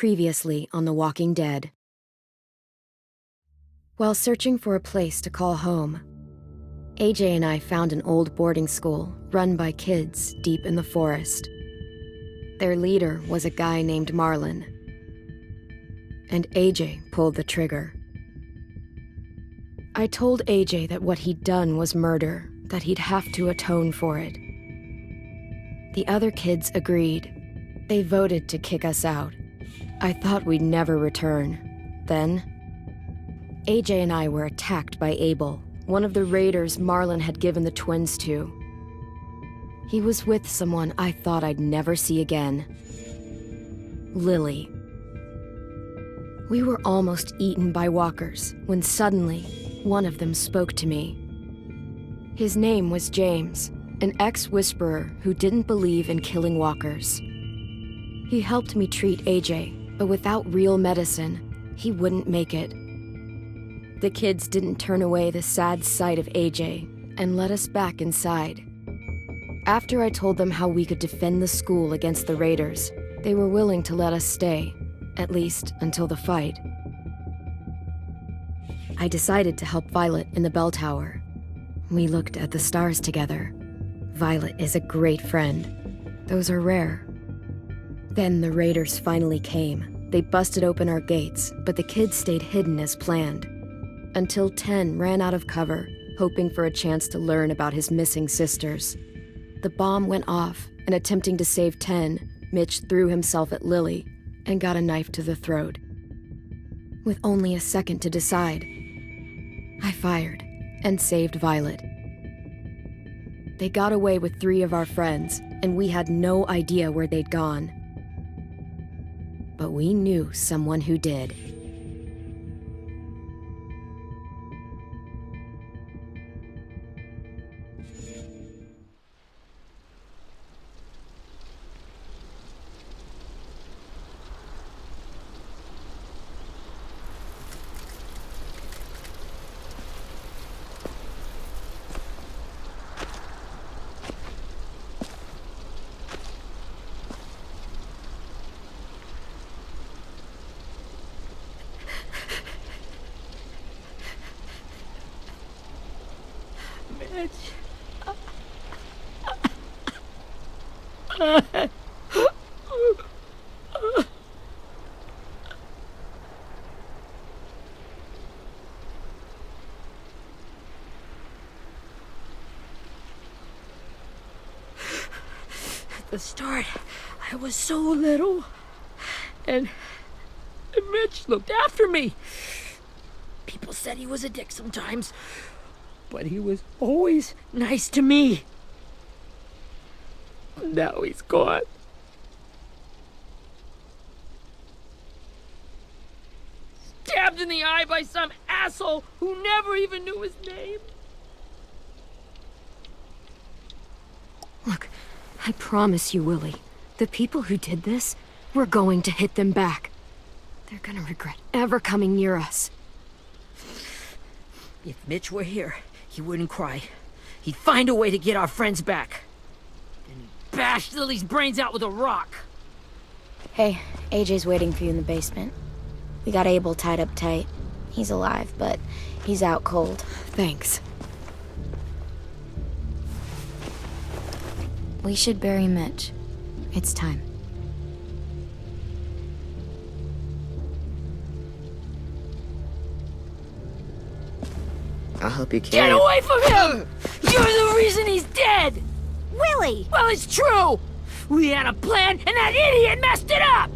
Previously on The Walking Dead. While searching for a place to call home, AJ and I found an old boarding school run by kids deep in the forest. Their leader was a guy named Marlon, and AJ pulled the trigger. I told AJ that what he'd done was murder, that he'd have to atone for it. The other kids agreed. They voted to kick us out. I thought we'd never return. Then, AJ and I were attacked by Abel, one of the raiders Marlon had given the twins to. He was with someone I thought I'd never see again. Lily. We were almost eaten by walkers when suddenly one of them spoke to me. His name was James, an ex-whisperer who didn't believe in killing walkers. He helped me treat AJ, but without real medicine, he wouldn't make it. The kids didn't turn away the sad sight of AJ and let us back inside. After I told them how we could defend the school against the raiders, they were willing to let us stay, at least until the fight. I decided to help Violet in the bell tower. We looked at the stars together. Violet is a great friend. Those are rare. Then the raiders finally came. They busted open our gates, but the kids stayed hidden as planned. Until 10 ran out of cover, hoping for a chance to learn about his missing sisters. The bomb went off, and attempting to save 10, Mitch threw himself at Lily and got a knife to the throat. With only a second to decide, I fired and saved Violet. They got away with 3 of our friends, and we had no idea where they'd gone. But we knew someone who did. At the start, I was so little, and Mitch looked after me. People said he was a dick sometimes, but he was always nice to me. Now he's gone. Stabbed in the eye by some asshole who never even knew his name. Look, I promise you, Willie, the people who did this, we're going to hit them back. They're gonna regret ever coming near us. If Mitch were here, he wouldn't cry. He'd find a way to get our friends back. And he'd bash Lily's brains out with a rock. Hey, AJ's waiting for you in the basement. We got Abel tied up tight. He's alive, but he's out cold. Thanks. We should bury Mitch. It's time. I'll help you carry Get away from him! You're the reason he's dead! Willie! Well, it's true! We had a plan, and that idiot messed it up!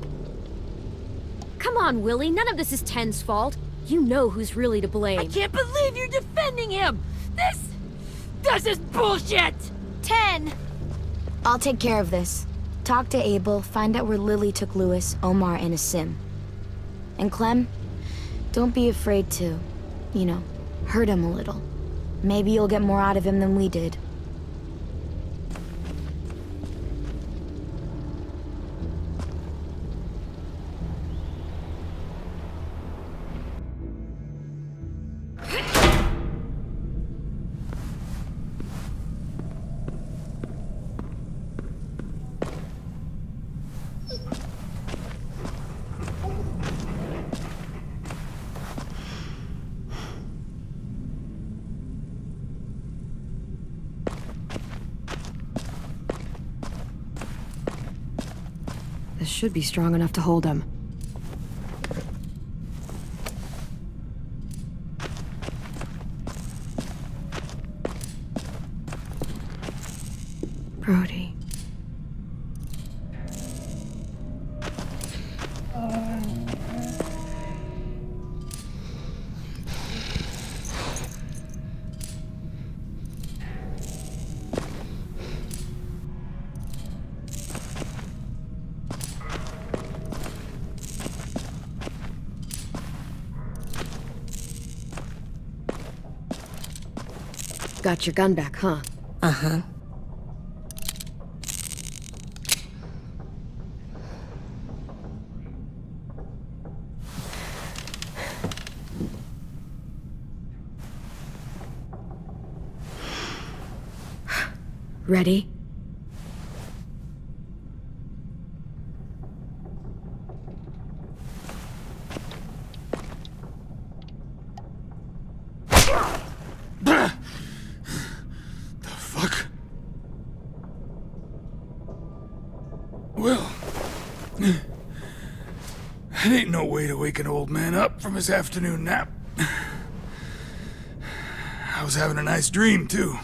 Come on, Willie, none of this is Ten's fault. You know who's really to blame. I can't believe you're defending him! This is bullshit! 10! I'll take care of this. Talk to Abel, find out where Lily took Lewis, Omar, and Asim. And Clem, don't be afraid to, hurt him a little. Maybe you'll get more out of him than we did. should be strong enough to hold him. Brody. Got your gun back, huh? Uh-huh. Ready? Well, that ain't no way to wake an old man up from his afternoon nap. I was having a nice dream, too.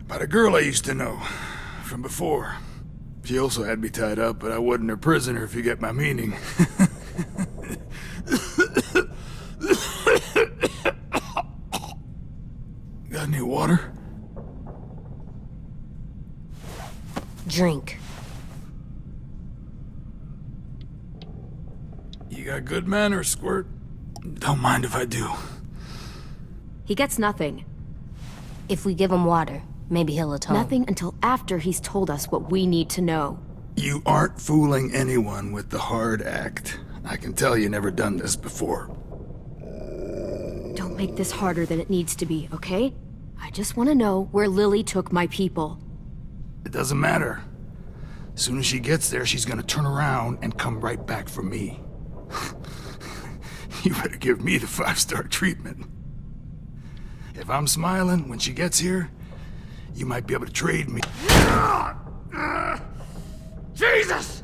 About a girl I used to know from before. She also had me tied up, but I wasn't her prisoner, if you get my meaning. Got any water? Drink. You got good manners, Squirt. Don't mind if I do. He gets nothing. If we give him water, maybe he'll atone. Nothing until after he's told us what we need to know. You aren't fooling anyone with the hard act. I can tell you never done this before. Don't make this harder than it needs to be, okay? I just want to know where Lily took my people. It doesn't matter. As soon as she gets there, she's gonna turn around and come right back for me. You better give me the 5-star treatment. If I'm smiling when she gets here, you might be able to trade me. Jesus!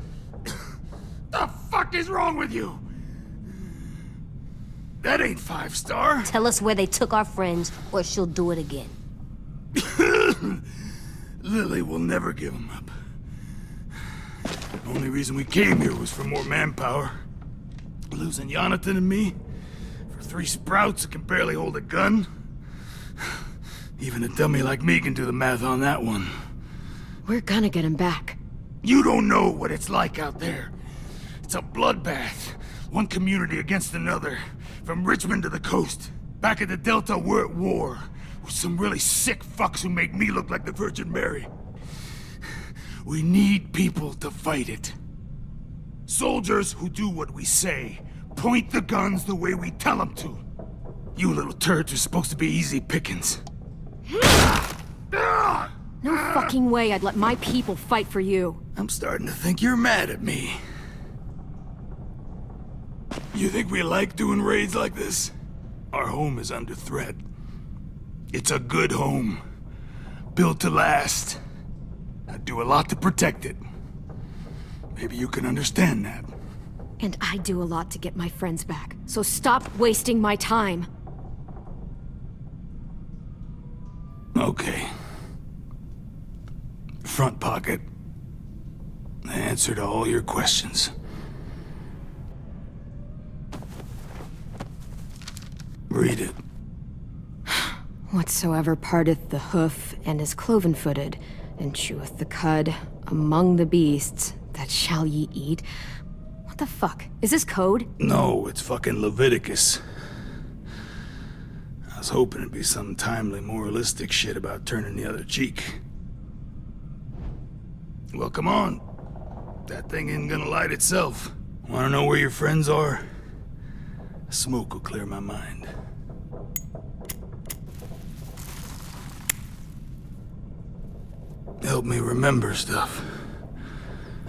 The fuck is wrong with you? That ain't 5-star. Tell us where they took our friends, or she'll do it again. Lily will never give him up. The only reason we came here was for more manpower. Losing Jonathan and me for 3 sprouts that can barely hold a gun. Even a dummy like me can do the math on that one. We're gonna get him back. You don't know what it's like out there. It's a bloodbath. One community against another. From Richmond to the coast. Back at the Delta, we're at war. With some really sick fucks who make me look like the Virgin Mary. We need people to fight it. Soldiers who do what we say. Point the guns the way we tell them to. You little turds are supposed to be easy pickings. No fucking way I'd let my people fight for you. I'm starting to think you're mad at me. You think we like doing raids like this? Our home is under threat. It's a good home. Built to last. I'd do a lot to protect it. Maybe you can understand that. And I do a lot to get my friends back, so stop wasting my time. Okay. Front pocket. The answer to all your questions. Read it. Whatsoever parteth the hoof and is cloven-footed, and cheweth the cud among the beasts, that shall ye eat. What the fuck? Is this code? No, it's fucking Leviticus. I was hoping it'd be some timely moralistic shit about turning the other cheek. Well, come on. That thing ain't gonna light itself. Wanna know where your friends are? Smoke will clear my mind. Help me remember stuff.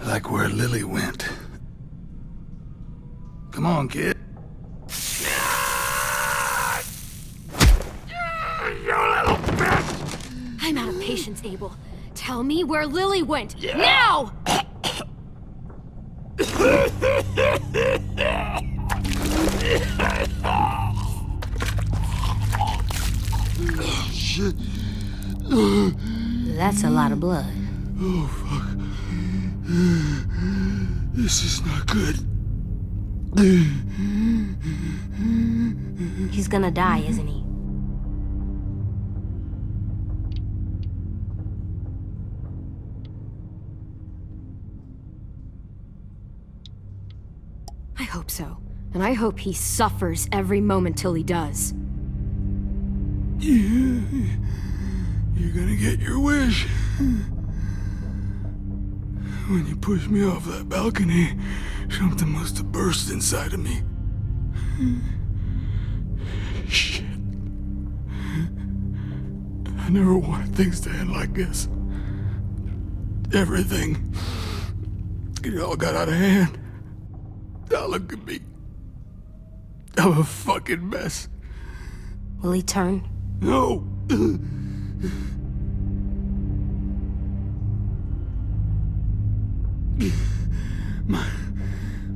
Like where Lily went. Come on, kid. You little bitch! I'm out of patience, Abel. Tell me where Lily went. Now! shit. That's a lot of blood. Oh, fuck. This is not good. He's gonna die, isn't he? I hope so. And I hope he suffers every moment till he does. You're gonna get your wish. When you pushed me off that balcony, something must have burst inside of me. Shit. I never wanted things to end like this. Everything. It all got out of hand. Now look at me. I'm a fucking mess. Will he turn? No!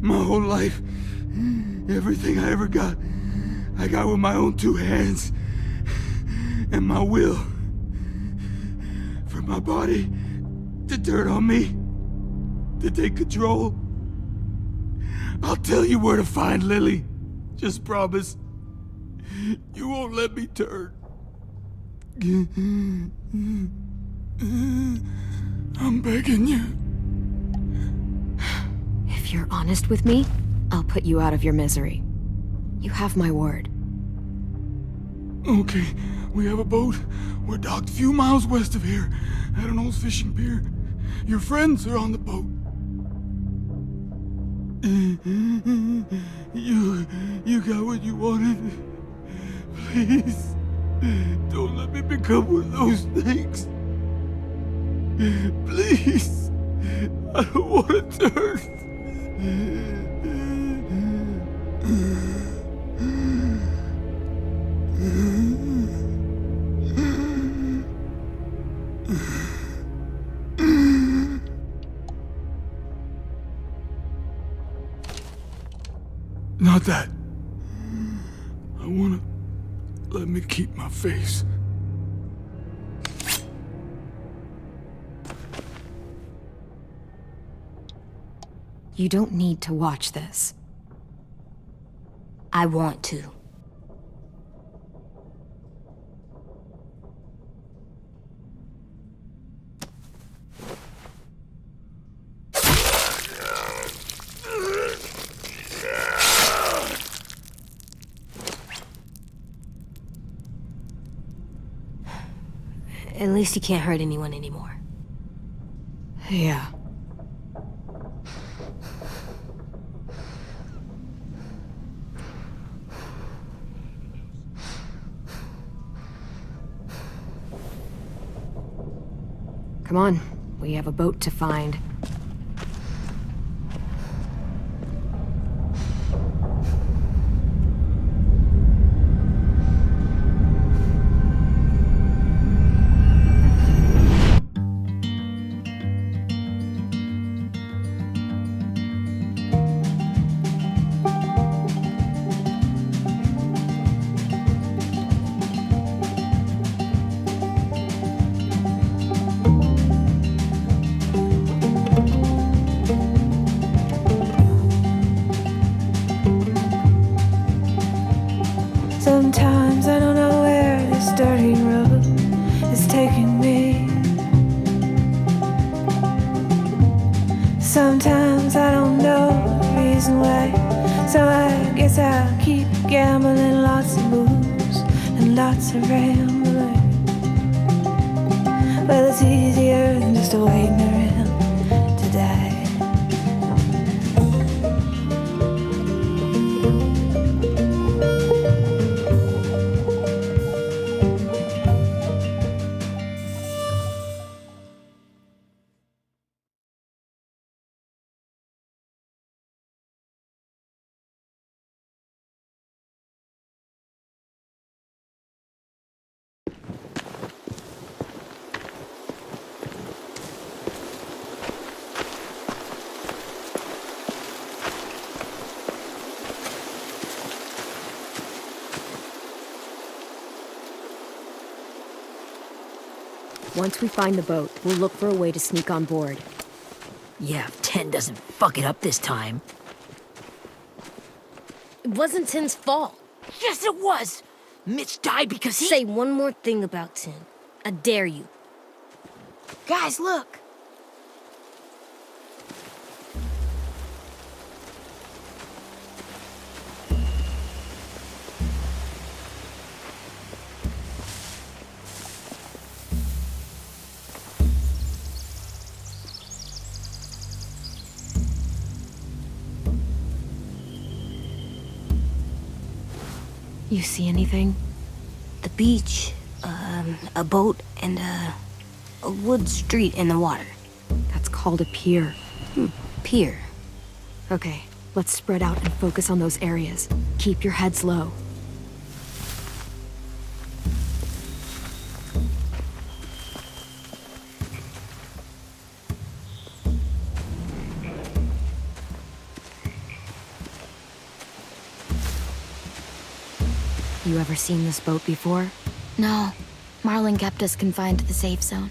My whole life, everything I ever got, I got with my own two hands and my will. For my body to turn on me, to take control. I'll tell you where to find Lily. Just promise. You won't let me turn. I'm begging you. If you're honest with me, I'll put you out of your misery. You have my word. Okay, we have a boat. We're docked a few miles west of here, at an old fishing pier. Your friends are on the boat. You got what you wanted. Please, don't let me become one of those things. Please, I don't want to turn. Not that. I wanna let me keep my face. You don't need to watch this. I want to. At least he can't hurt anyone anymore. Yeah. Come on, we have a boat to find. Sometimes I don't know where this dirty road is taking me. Sometimes I don't know the reason why. So I guess I'll keep gambling, lots of moves and lots of rambling. Well, it's easier than just waiting around to die. Once we find the boat, we'll look for a way to sneak on board. Yeah, if 10 doesn't fuck it up this time. It wasn't Tin's fault. Yes, it was! Mitch died because he... Say one more thing about Tin. I dare you. Guys, look! You see anything? The beach, a boat, and a wood street in the water. That's called a pier. Pier. Okay, let's spread out and focus on those areas. Keep your heads low. You ever seen this boat before? No. Marlin kept us confined to the safe zone.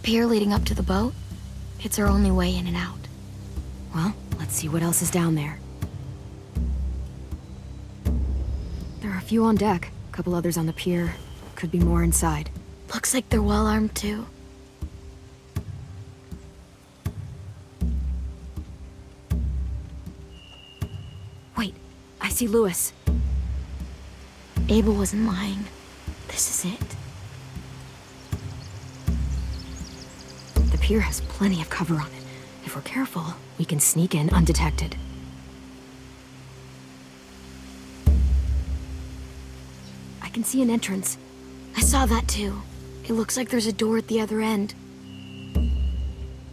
Pier leading up to the boat? It's our only way in and out. Well, let's see what else is down there. There are a few on deck, a couple others on the pier. Could be more inside. Looks like they're well armed too. Wait, I see Lewis. Abel wasn't lying. This is it. The pier has plenty of cover on it. If we're careful, we can sneak in undetected. I can see an entrance. I saw that too. It looks like there's a door at the other end.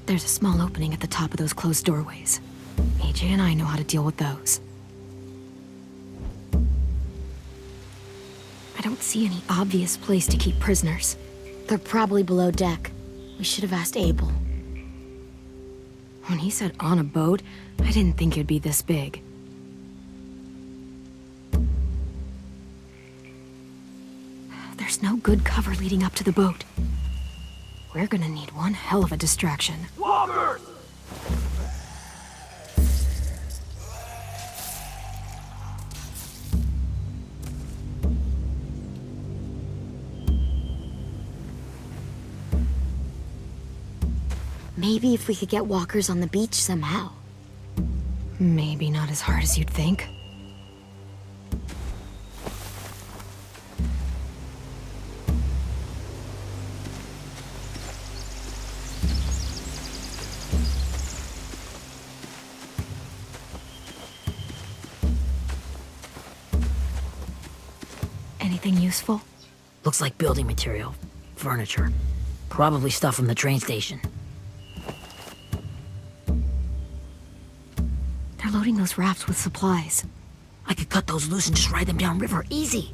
There's a small opening at the top of those closed doorways. AJ and I know how to deal with those. I don't see any obvious place to keep prisoners. They're probably below deck. We should have asked Abel. When he said on a boat, I didn't think it'd be this big. There's no good cover leading up to the boat. We're gonna need one hell of a distraction. Walkers! Maybe if we could get walkers on the beach somehow. Maybe not as hard as you'd think. Anything useful? Looks like building material. Furniture. Probably stuff from the train station. They're loading those rafts with supplies. I could cut those loose and just ride them downriver. Easy.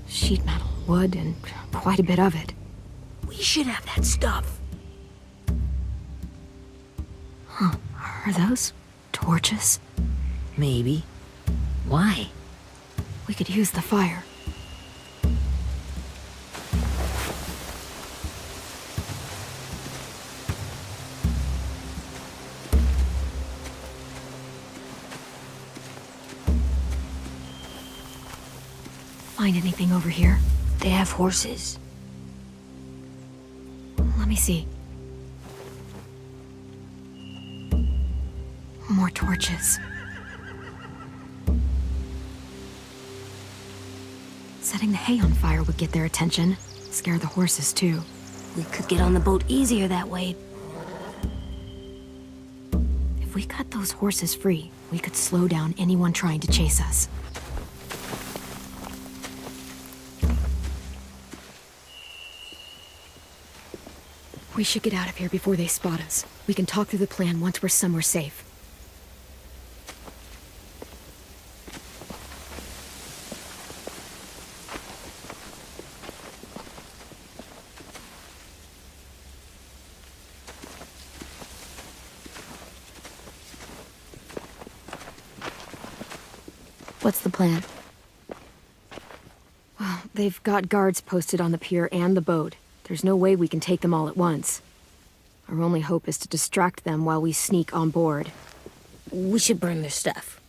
Sheet metal, wood, and quite a bit of it. We should have that stuff. Huh. Are those torches? Maybe. Why? We could use the fire. Find anything over here? They have horses. Let me see. More torches. Setting the hay on fire would get their attention. Scare the horses, too. We could get on the boat easier that way. If we cut those horses free, we could slow down anyone trying to chase us. We should get out of here before they spot us. We can talk through the plan once we're somewhere safe. What's the plan? Well, they've got guards posted on the pier and the boat. There's no way we can take them all at once. Our only hope is to distract them while we sneak on board. We should burn their stuff.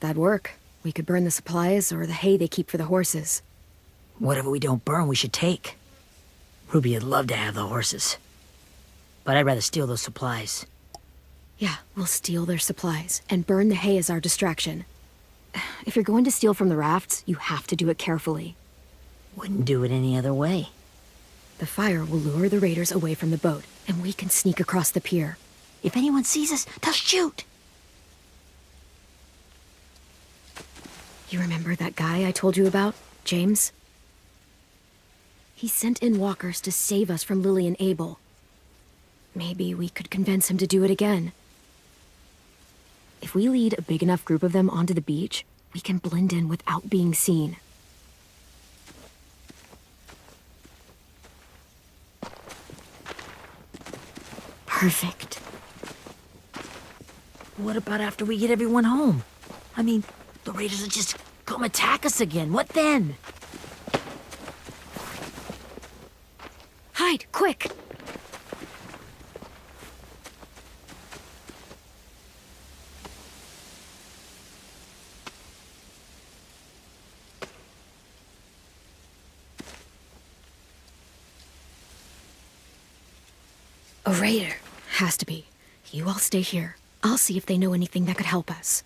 That'd work. We could burn the supplies or the hay they keep for the horses. Whatever we don't burn, we should take. Ruby would love to have the horses. But I'd rather steal those supplies. Yeah, we'll steal their supplies and burn the hay as our distraction. If you're going to steal from the rafts, you have to do it carefully. Wouldn't do it any other way. The fire will lure the raiders away from the boat, and we can sneak across the pier. If anyone sees us, they'll shoot. You remember that guy I told you about, James? He sent in walkers to save us from Lily and Abel. Maybe we could convince him to do it again. If we lead a big enough group of them onto the beach, we can blend in without being seen. Perfect. What about after we get everyone home? I mean, the raiders will just come attack us again. What then? Hide, quick! A raider. Has to be. You all stay here. I'll see if they know anything that could help us.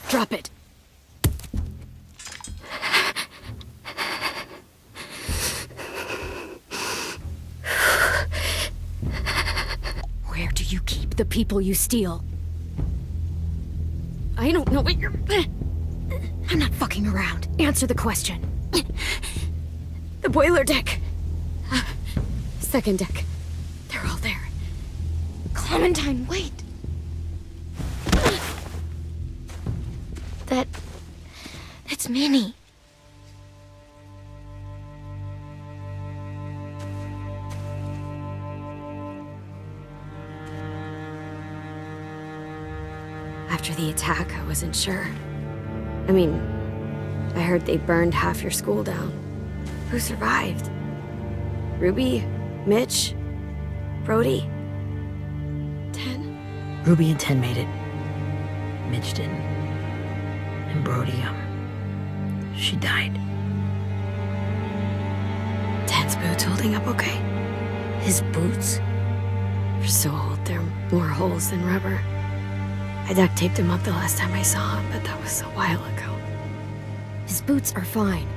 Drop it. Where do you keep the people you steal? I don't know what you're... I'm not fucking around. Answer the question. The boiler deck. Second deck. They're all there. Clementine, wait. That's Minnie. After the attack, I wasn't sure. I mean, I heard they burned half your school down. Who survived? Ruby? Mitch? Brody? 10? Ruby and 10 made it. Mitch didn't. And Brody, she died. 10's boots holding up okay? His boots? They're so old, there are more holes than rubber. I duct taped him up the last time I saw him, but that was a while ago. His boots are fine.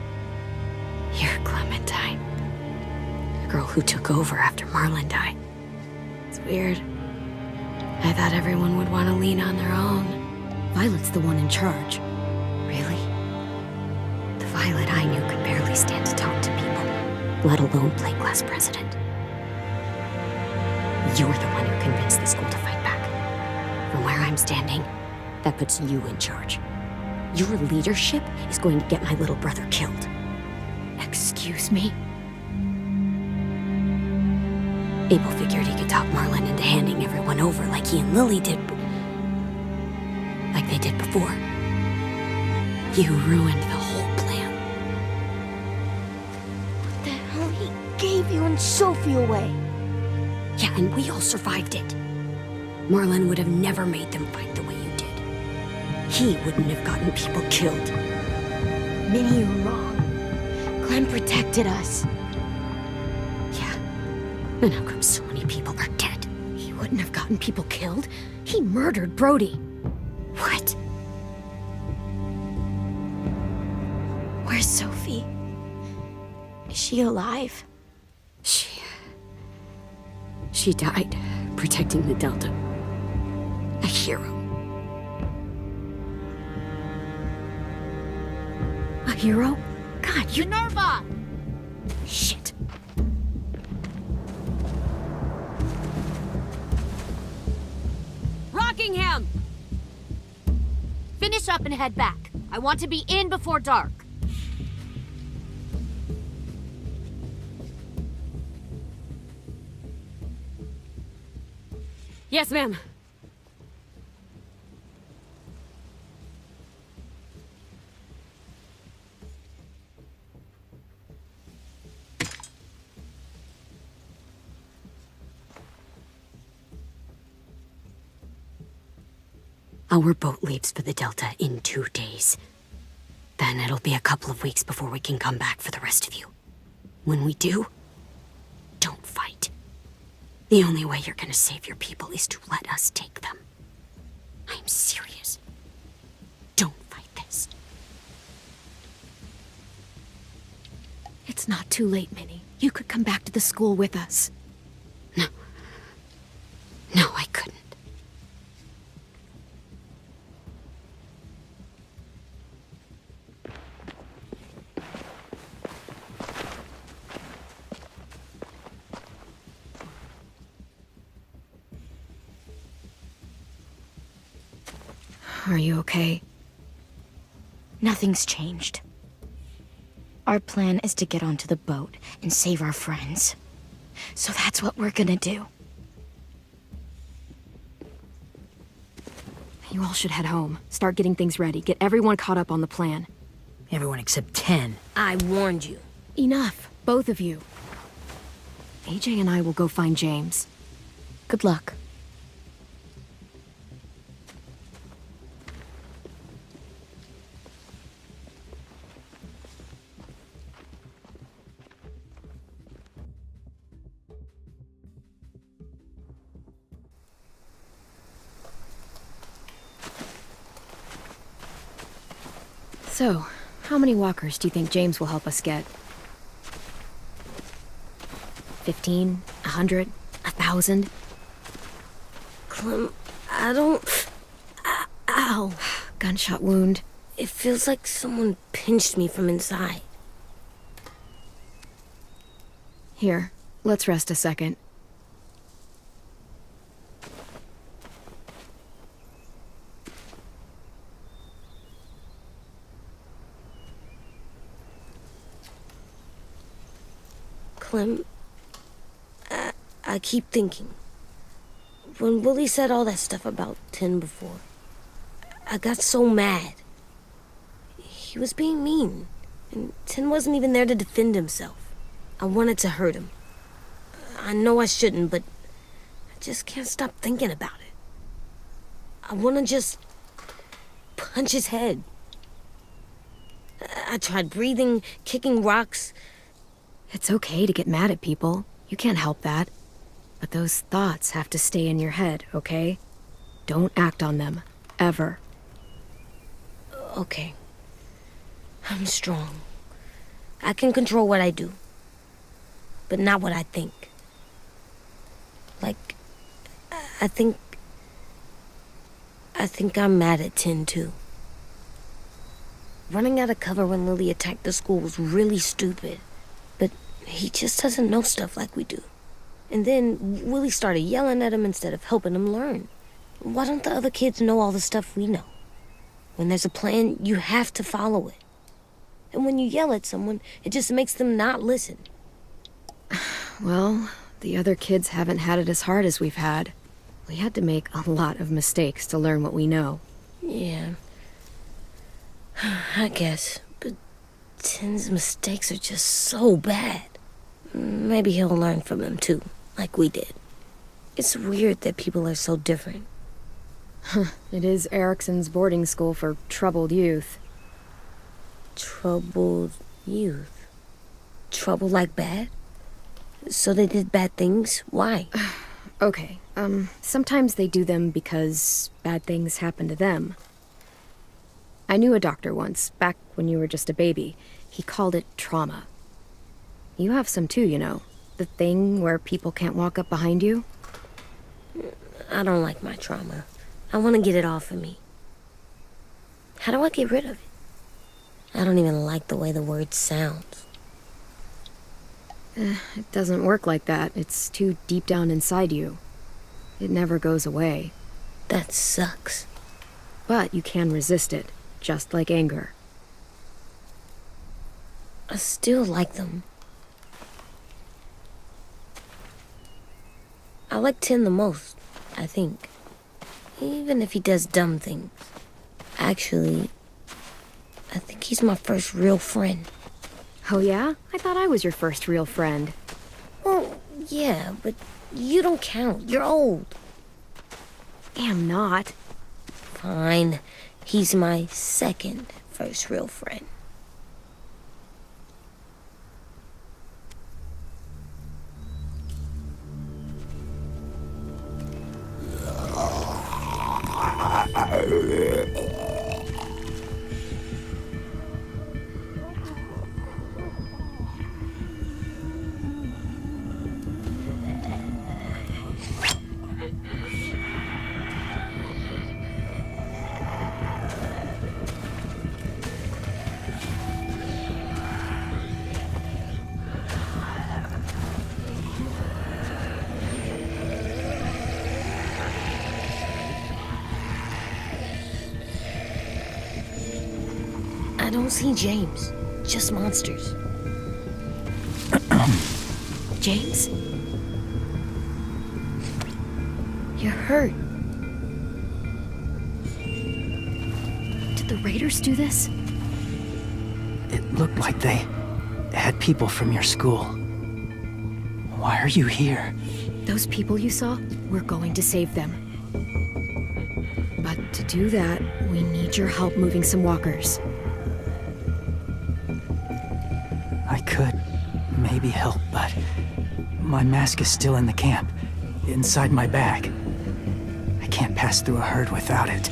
You're Clementine. The girl who took over after Marlon died. It's weird. I thought everyone would want to lean on their own. Violet's the one in charge. Really? The Violet I knew could barely stand to talk to people, let alone play class president. You're the one who convinced the school to fight back. From where I'm standing, that puts you in charge. Your leadership is going to get my little brother killed. Excuse me? Abel figured he could talk Marlon into handing everyone over like he and Lily did. Like they did before. You ruined the whole plan. The hell he gave you and Sophie away. Yeah, and we all survived it. Marlon would have never made them fight the way you did. He wouldn't have gotten people killed. Minnie, you're wrong. Clem protected us. Yeah. And how come so many people are dead? He wouldn't have gotten people killed. He murdered Brody. What? Where's Sophie? Is she alive? She died protecting the Delta. A hero. A hero? God, you... Minerva! Shit. Rockingham! Finish up and head back. I want to be in before dark. Yes, ma'am. Our boat leaves for the Delta in 2 days. Then it'll be a couple of weeks before we can come back for the rest of you. When we do, don't fight. The only way you're gonna save your people is to let us take them. I'm serious. Don't fight this. It's not too late, Minnie. You could come back to the school with us. No. No, I couldn't. Are you okay? Nothing's changed. Our plan is to get onto the boat and save our friends. So that's what we're gonna do. You all should head home. Start getting things ready. Get everyone caught up on the plan. Everyone except 10. I warned you. Enough, both of you. AJ and I will go find James. Good luck. So, how many walkers do you think James will help us get? 15? 100? 1,000? Clem, I don't... Ow. Gunshot wound. It feels like someone pinched me from inside. Here, let's rest a second. Clem, I keep thinking. When Willie said all that stuff about 10 before, I got so mad. He was being mean, and 10 wasn't even there to defend himself. I wanted to hurt him. I know I shouldn't, but I just can't stop thinking about it. I want to just punch his head. I tried breathing, kicking rocks. It's okay to get mad at people. You can't help that. But those thoughts have to stay in your head, okay? Don't act on them. Ever. Okay. I'm strong. I can control what I do. But not what I think. Like, I think I'm mad at 10 too. Running out of cover when Lily attacked the school was really stupid. But he just doesn't know stuff like we do. And then Willie started yelling at him instead of helping him learn. Why don't the other kids know all the stuff we know? When there's a plan, you have to follow it. And when you yell at someone, it just makes them not listen. Well, the other kids haven't had it as hard as we've had. We had to make a lot of mistakes to learn what we know. Yeah. I guess. But 10's mistakes are just so bad. Maybe he'll learn from them too, like we did. It's weird that people are so different. It is Erickson's boarding school for troubled youth. Troubled youth? Trouble like bad? So they did bad things? Why? Okay, sometimes they do them because bad things happen to them. I knew a doctor once, back when you were just a baby. He called it trauma. You have some too, you know. The thing where people can't walk up behind you. I don't like my trauma. I want to get it off of me. How do I get rid of it? I don't even like the way the word sounds. It doesn't work like that. It's too deep down inside you. It never goes away. That sucks. But you can resist it, just like anger. I still like them. I like 10 the most. I think. Even if he does dumb things. Actually, I think he's my first real friend. Oh yeah? I thought I was your first real friend. Well, yeah, but you don't count. You're old. Am not. Fine. He's my second first real friend. I don't see James. Just monsters. James? You're hurt. Did the Raiders do this? It looked like they had people from your school. Why are you here? Those people you saw, we're going to save them. But to do that, we need your help moving some walkers. I could maybe help, but my mask is still in the camp, inside my bag. I can't pass through a herd without it.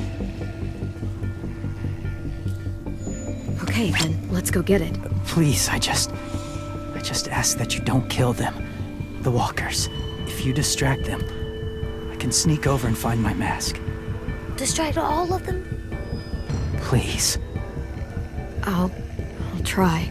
Okay, then let's go get it. Please, I just ask that you don't kill them. The walkers. If you distract them, I can sneak over and find my mask. Distract all of them? Please. I'll try.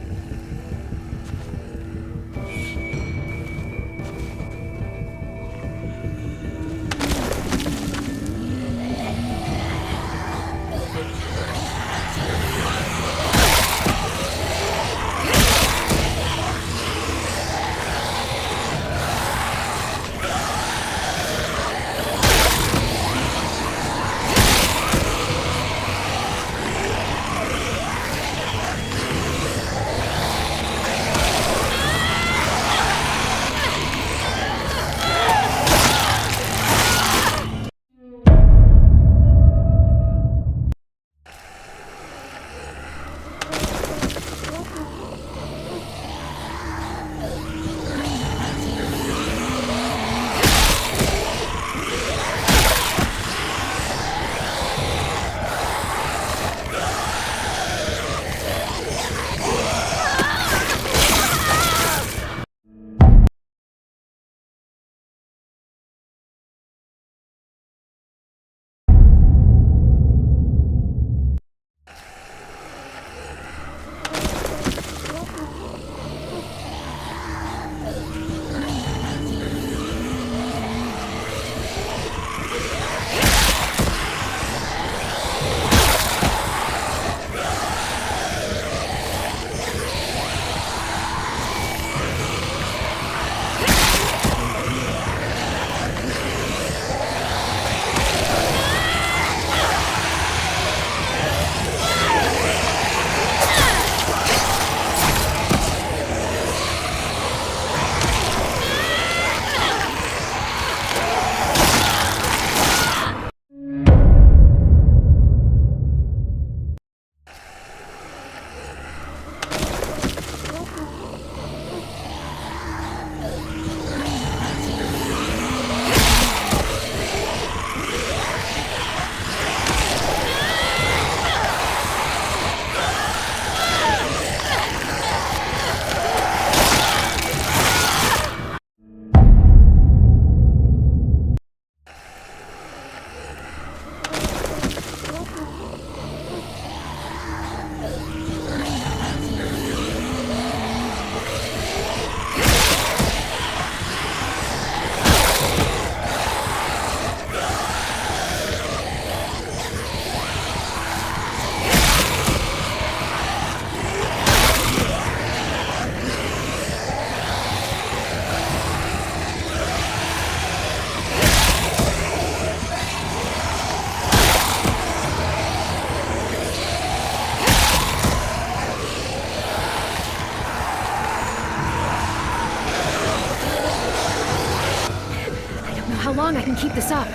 I can keep this up.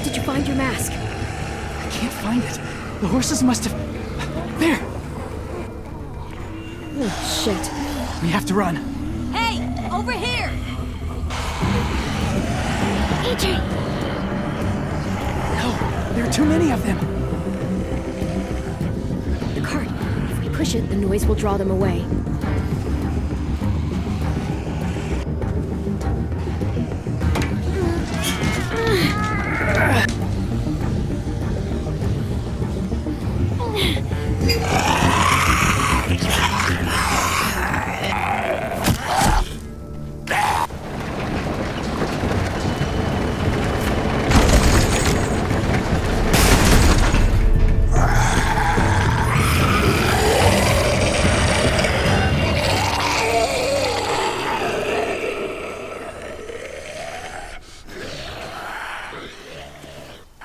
Did you find your mask? I can't find it. The horses must have... There! Oh, shit. We have to run. Hey, over here! AJ! No, there are too many of them. The cart. If we push it, the noise will draw them away.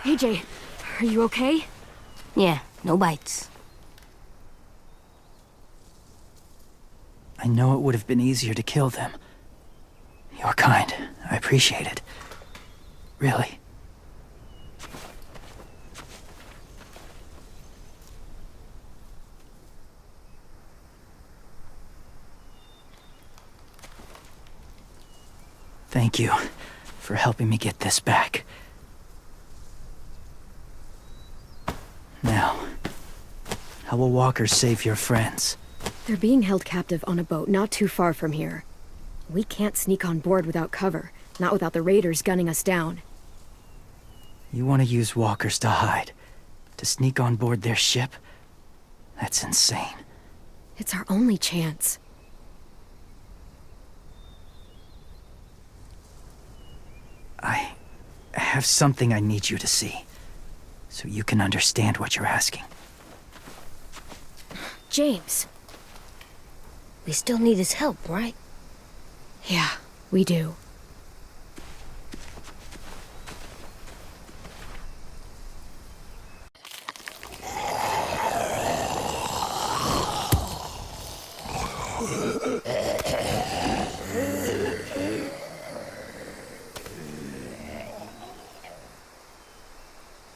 AJ, are you okay? Yeah, no bites. I know it would have been easier to kill them. You're kind. I appreciate it. Really. Thank you for helping me get this back. Now, how will walkers save your friends? They're being held captive on a boat not too far from here. We can't sneak on board without cover, not without the raiders gunning us down. You want to use walkers to hide? To sneak on board their ship? That's insane. It's our only chance. I have something I need you to see, so you can understand what you're asking. James. We still need his help, right? Yeah, we do.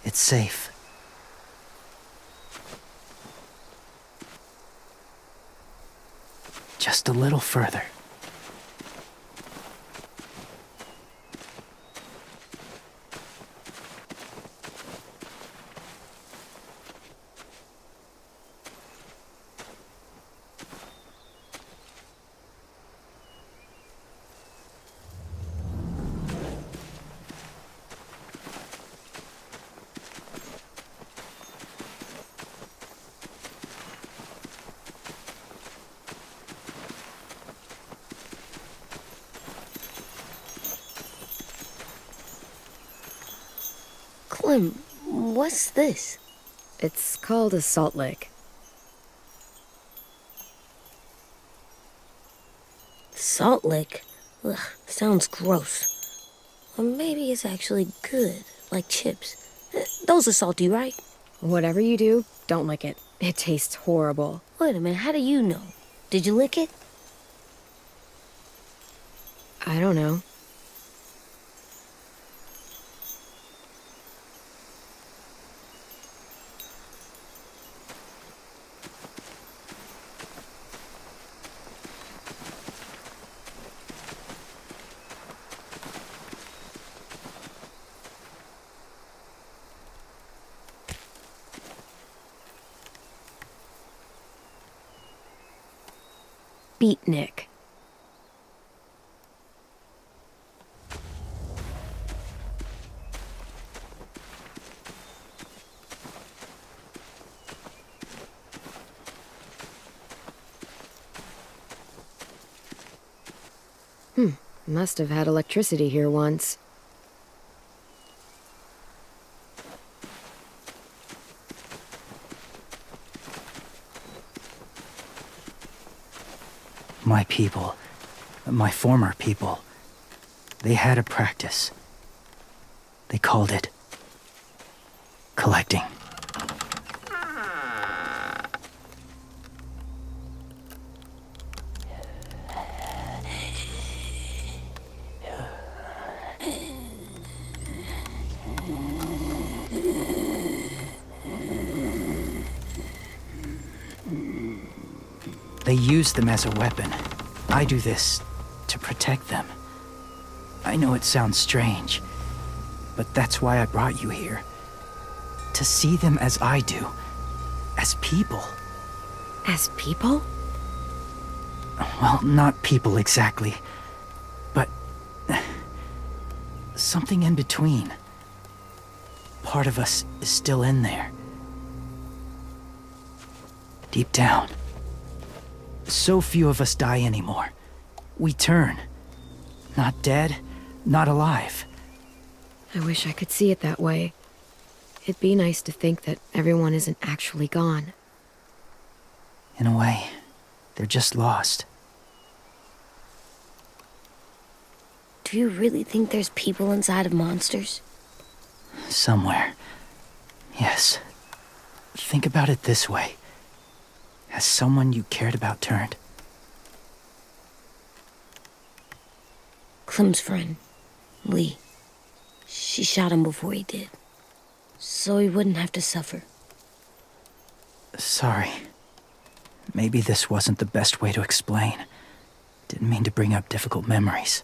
It's safe. Just a little further. Clem, what's this? It's called a salt lick. Salt lick? Ugh, sounds gross. Or maybe it's actually good, like chips. Those are salty, right? Whatever you do, don't lick it. It tastes horrible. Wait a minute, how do you know? Did you lick it? I don't know. Beatnik. Must have had electricity here once. My people, my former people, they had a practice. They called it collecting. They use them as a weapon. I do this to protect them. I know it sounds strange, but that's why I brought you here. To see them as I do. As people. As people? Well, not people exactly, but something in between. Part of us is still in there. Deep down. So few of us die anymore. We turn. Not dead, not alive. I wish I could see it that way. It'd be nice to think that everyone isn't actually gone. In a way, they're just lost. Do you really think there's people inside of monsters? Somewhere. Yes. Think about it this way. Has someone you cared about turned? Clem's friend, Lee. She shot him before he did. So he wouldn't have to suffer. Sorry. Maybe this wasn't the best way to explain. Didn't mean to bring up difficult memories.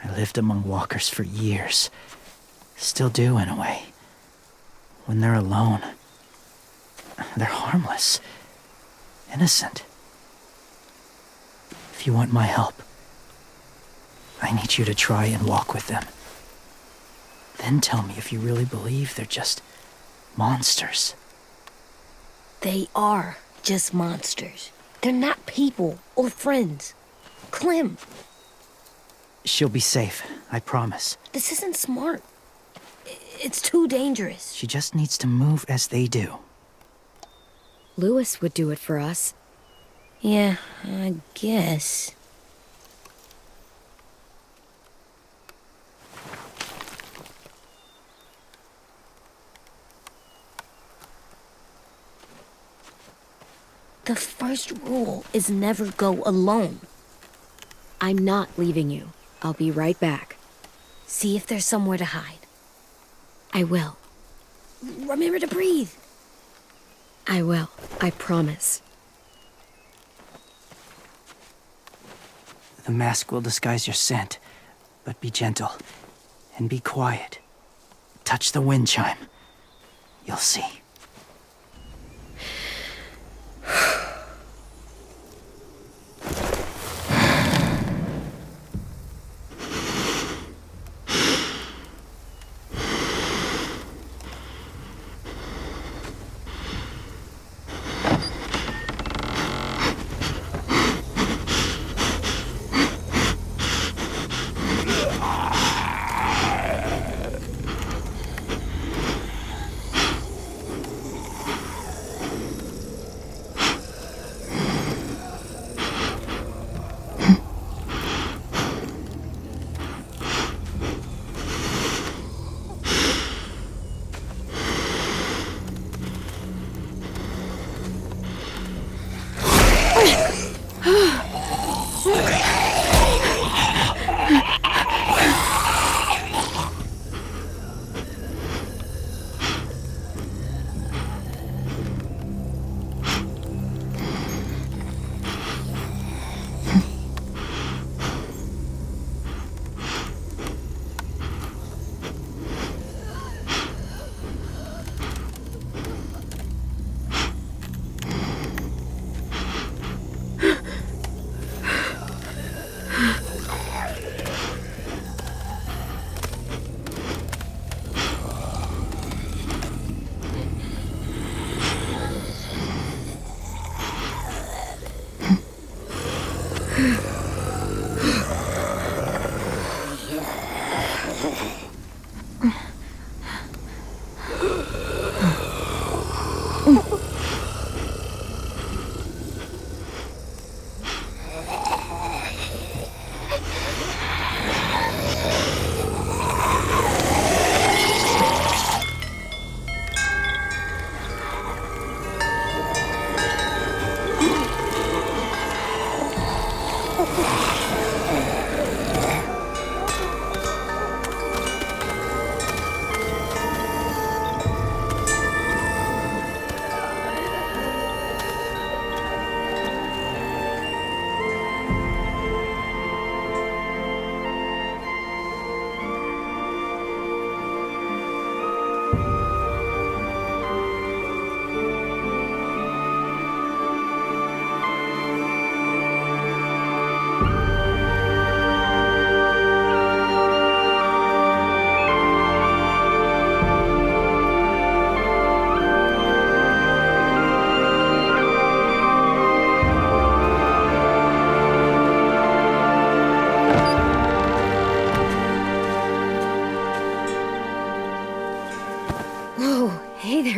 I lived among walkers for years. Still do, in a way. When they're alone, they're harmless. Innocent. If you want my help, I need you to try and walk with them. Then tell me if you really believe they're just monsters. They are just monsters. They're not people or friends. Clem, She'll be safe, I promise. this isn't smart. It's too dangerous. She just needs to move as they do. Lewis would do it for us. Yeah, I guess. The first rule is never go alone. I'm not leaving you. I'll be right back. See if there's somewhere to hide. I will. Remember to breathe. I will. I promise. The mask will disguise your scent, but be gentle and be quiet. Touch the wind chime. You'll see.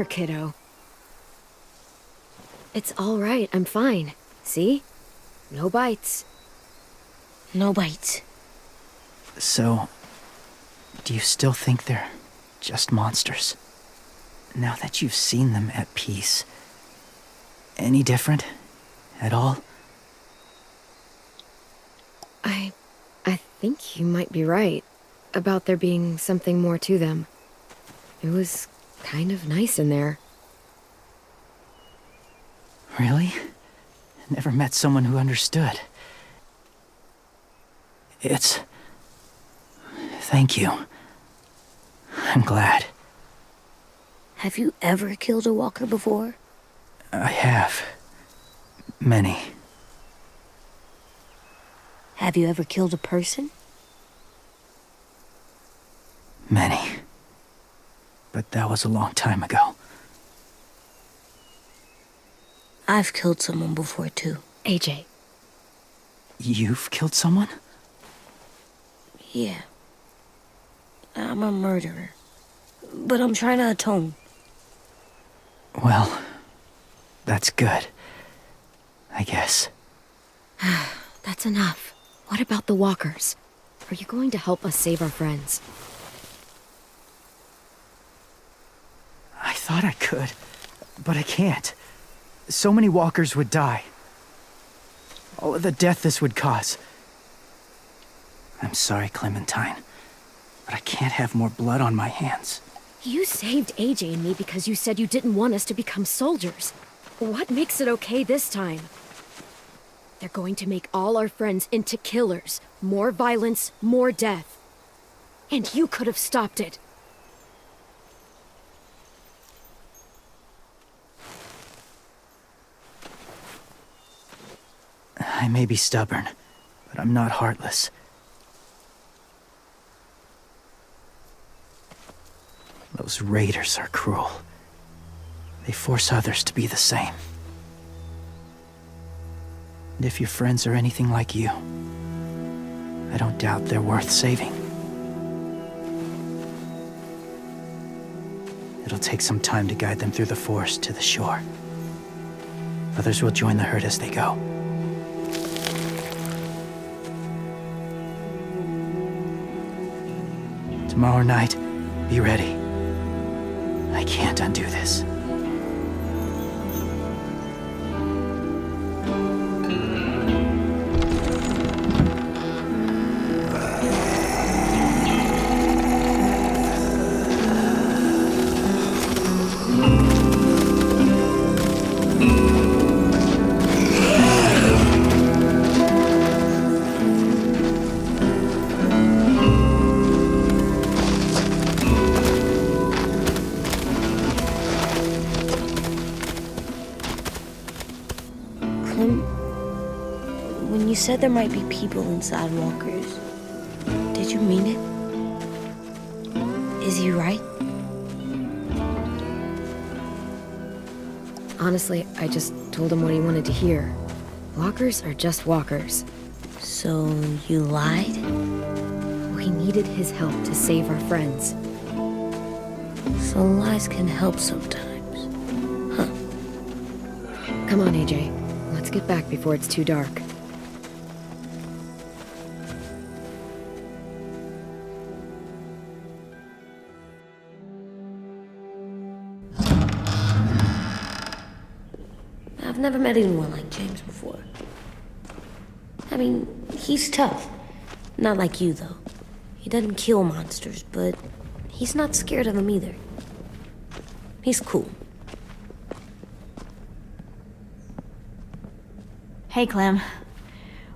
there, kiddo. It's all right. I'm fine. See? No bites. No bites. So, do you still think they're just monsters? Now that you've seen them at peace, any different at all? I think you might be right about there being something more to them. It was kind of nice in there. Really? Never met someone who understood. Thank you. I'm glad. Have you ever killed a walker before? I have. Many. Have you ever killed a person? Many. But that was a long time ago. I've killed someone before, too. AJ. You've killed someone? Yeah. I'm a murderer. But I'm trying to atone. Well, that's good. I guess. That's enough. What about the walkers? Are you going to help us save our friends? I thought I could, but I can't. So many walkers would die. All of the death this would cause. I'm sorry, Clementine, but I can't have more blood on my hands. You saved AJ and me because you said you didn't want us to become soldiers. What makes it okay this time? They're going to make all our friends into killers. More violence, more death. And you could have stopped it. I may be stubborn, but I'm not heartless. Those raiders are cruel. They force others to be the same. And if your friends are anything like you, I don't doubt they're worth saving. It'll take some time to guide them through the forest to the shore. Others will join the herd as they go. Tomorrow night, be ready. I can't undo this. When you said there might be people inside walkers, did you mean it? Is he right? Honestly, I just told him what he wanted to hear. Walkers are just walkers. So you lied? We needed his help to save our friends. So lies can help sometimes. Huh. Come on, AJ. Let's get back before it's too dark. I've never met anyone like James before. I mean, he's tough. Not like you, though. He doesn't kill monsters, but he's not scared of them either. He's cool. Hey, Clem.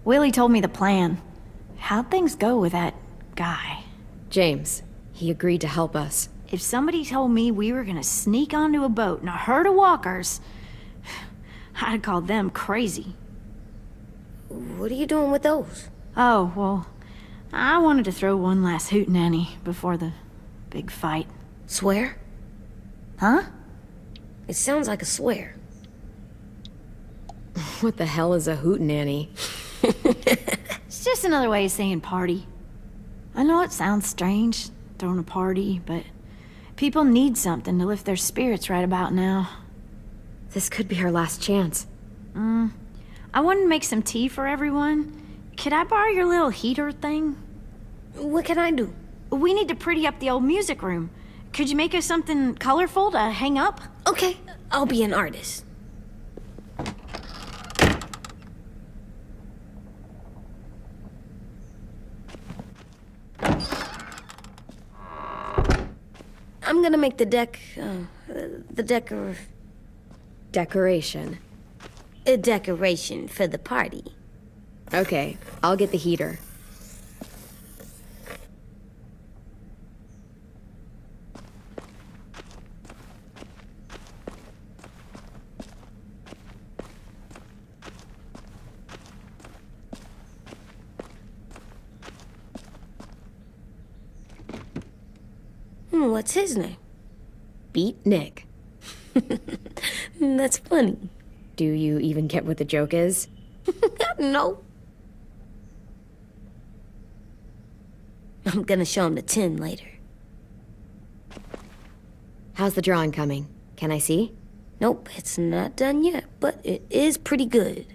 Willie told me the plan. How'd things go with that guy? James, he agreed to help us. If somebody told me we were gonna sneak onto a boat in a herd of walkers, I'd call them crazy. What are you doing with those? Oh, well, I wanted to throw one last hootenanny before the big fight. Swear? Huh? It sounds like a swear. What the hell is a hootenanny? It's just another way of saying party. I know it sounds strange, throwing a party, but People need something to lift their spirits right about now. This could be our last chance. I wanted to make some tea for everyone. Could I borrow your little heater thing? What can I do? We need to pretty up the old music room. Could you make us something colorful to hang up? Okay, I'll be an artist. I'm gonna make the Decoration. a decoration for the party. Okay, I'll get the heater. What's his name? Beat Nick. That's funny. Do you even get what the joke is? No. I'm gonna show him the tin later. How's the drawing coming? Can I see? Nope, it's not done yet, but it is pretty good.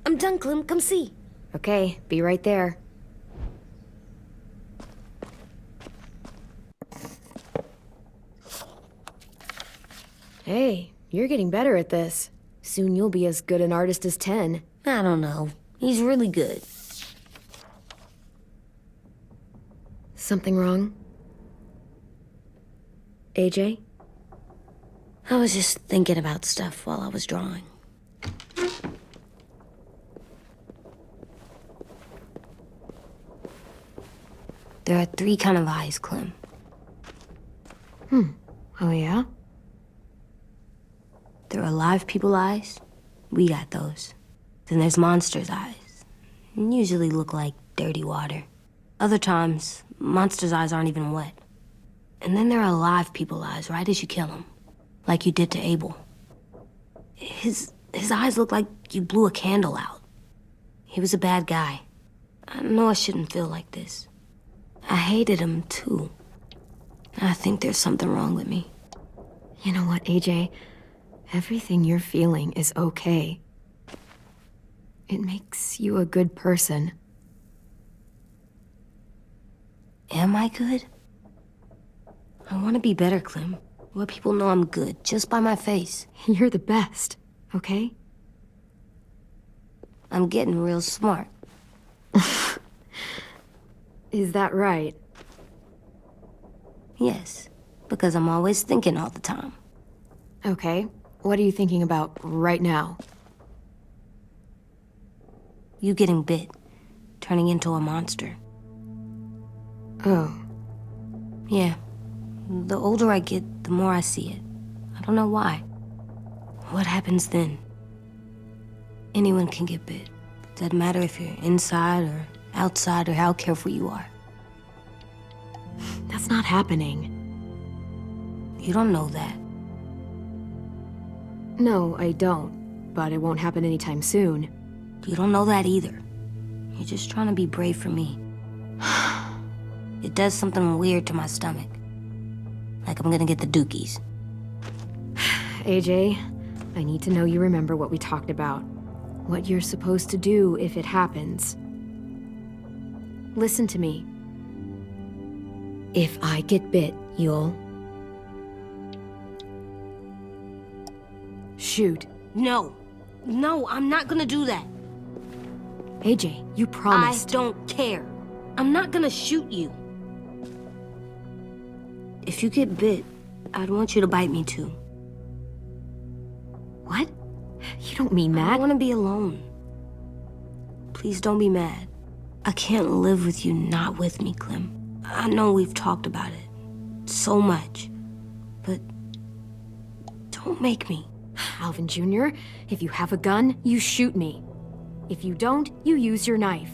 I'm done, Clem. Come see. Okay, be right there. Hey, you're getting better at this. Soon you'll be as good an artist as 10. I don't know. He's really good. Something wrong? AJ? I was just thinking about stuff while I was drawing. There are 3 kind of eyes, Clem. Oh yeah? There are live people eyes. We got those. Then there's monsters' eyes. Usually look like dirty water. Other times, monsters' eyes aren't even wet. And then there are live people eyes right as you kill them. Like you did to Abel. His eyes look like you blew a candle out. He was a bad guy. I know I shouldn't feel like this. I hated him, too. I think there's something wrong with me. You know what, AJ? Everything you're feeling is okay. It makes you a good person. Am I good? I want to be better, Clem. Let people know I'm good, just by my face. You're the best, okay? I'm getting real smart. Is that right? Yes, because I'm always thinking all the time. Okay. What are you thinking about right now? You getting bit, turning into a monster. Oh. Yeah. The older I get, the more I see it. I don't know why. What happens then? Anyone can get bit. Doesn't matter if you're inside or outside or how careful you are. That's not happening. You don't know that. No, I don't. But it won't happen anytime soon. You don't know that either. You're just trying to be brave for me. It does something weird to my stomach. Like I'm gonna get the dookies. AJ, I need to know you remember what we talked about. What you're supposed to do if it happens. Listen to me. If I get bit, you'll... shoot. No. No, I'm not gonna do that. AJ, you promised. I don't care. I'm not gonna shoot you. If you get bit, I'd want you to bite me too. What? You don't mean I that. want to be alone. Please don't be mad. I can't live with you not with me, Clem. I know we've talked about it so much, but don't make me. Alvin Jr., if you have a gun, you shoot me. If you don't, you use your knife.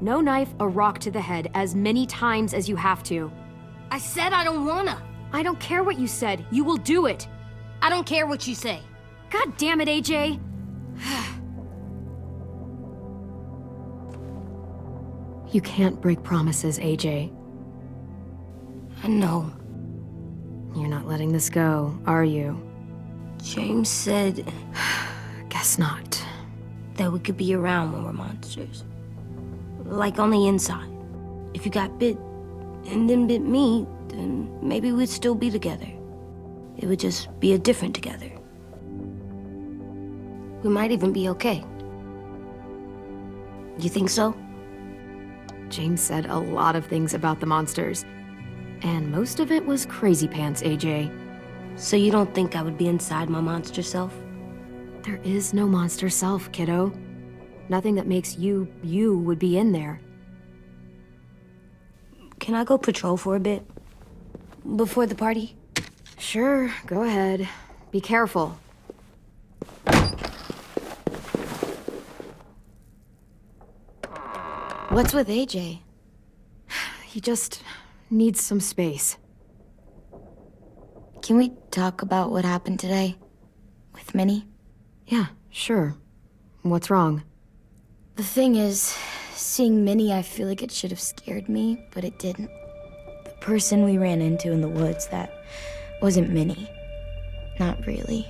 No knife, a rock to the head as many times as you have to. I said I don't wanna. I don't care what you said. You will do it. I don't care what you say. God damn it, AJ. You can't break promises, AJ. I know. You're not letting this go, are you? James said Guess not. that we could be around when we're monsters. Like on the inside. If you got bit and then bit me, then maybe we'd still be together. It would just be a different together. We might even be okay. You think so? James said a lot of things about the monsters. And most of it was crazy pants, AJ. So you don't think I would be inside my monster self? There is no monster self, kiddo. Nothing that makes you, you would be in there. Can I go patrol for a bit? Before the party? Sure, go ahead. Be careful. What's with AJ? He just needs some space. Can we talk about what happened today? With Minnie? Yeah, sure. What's wrong? The thing is, seeing Minnie, I feel like it should have scared me, but it didn't. The person we ran into in the woods, that wasn't Minnie. Not really.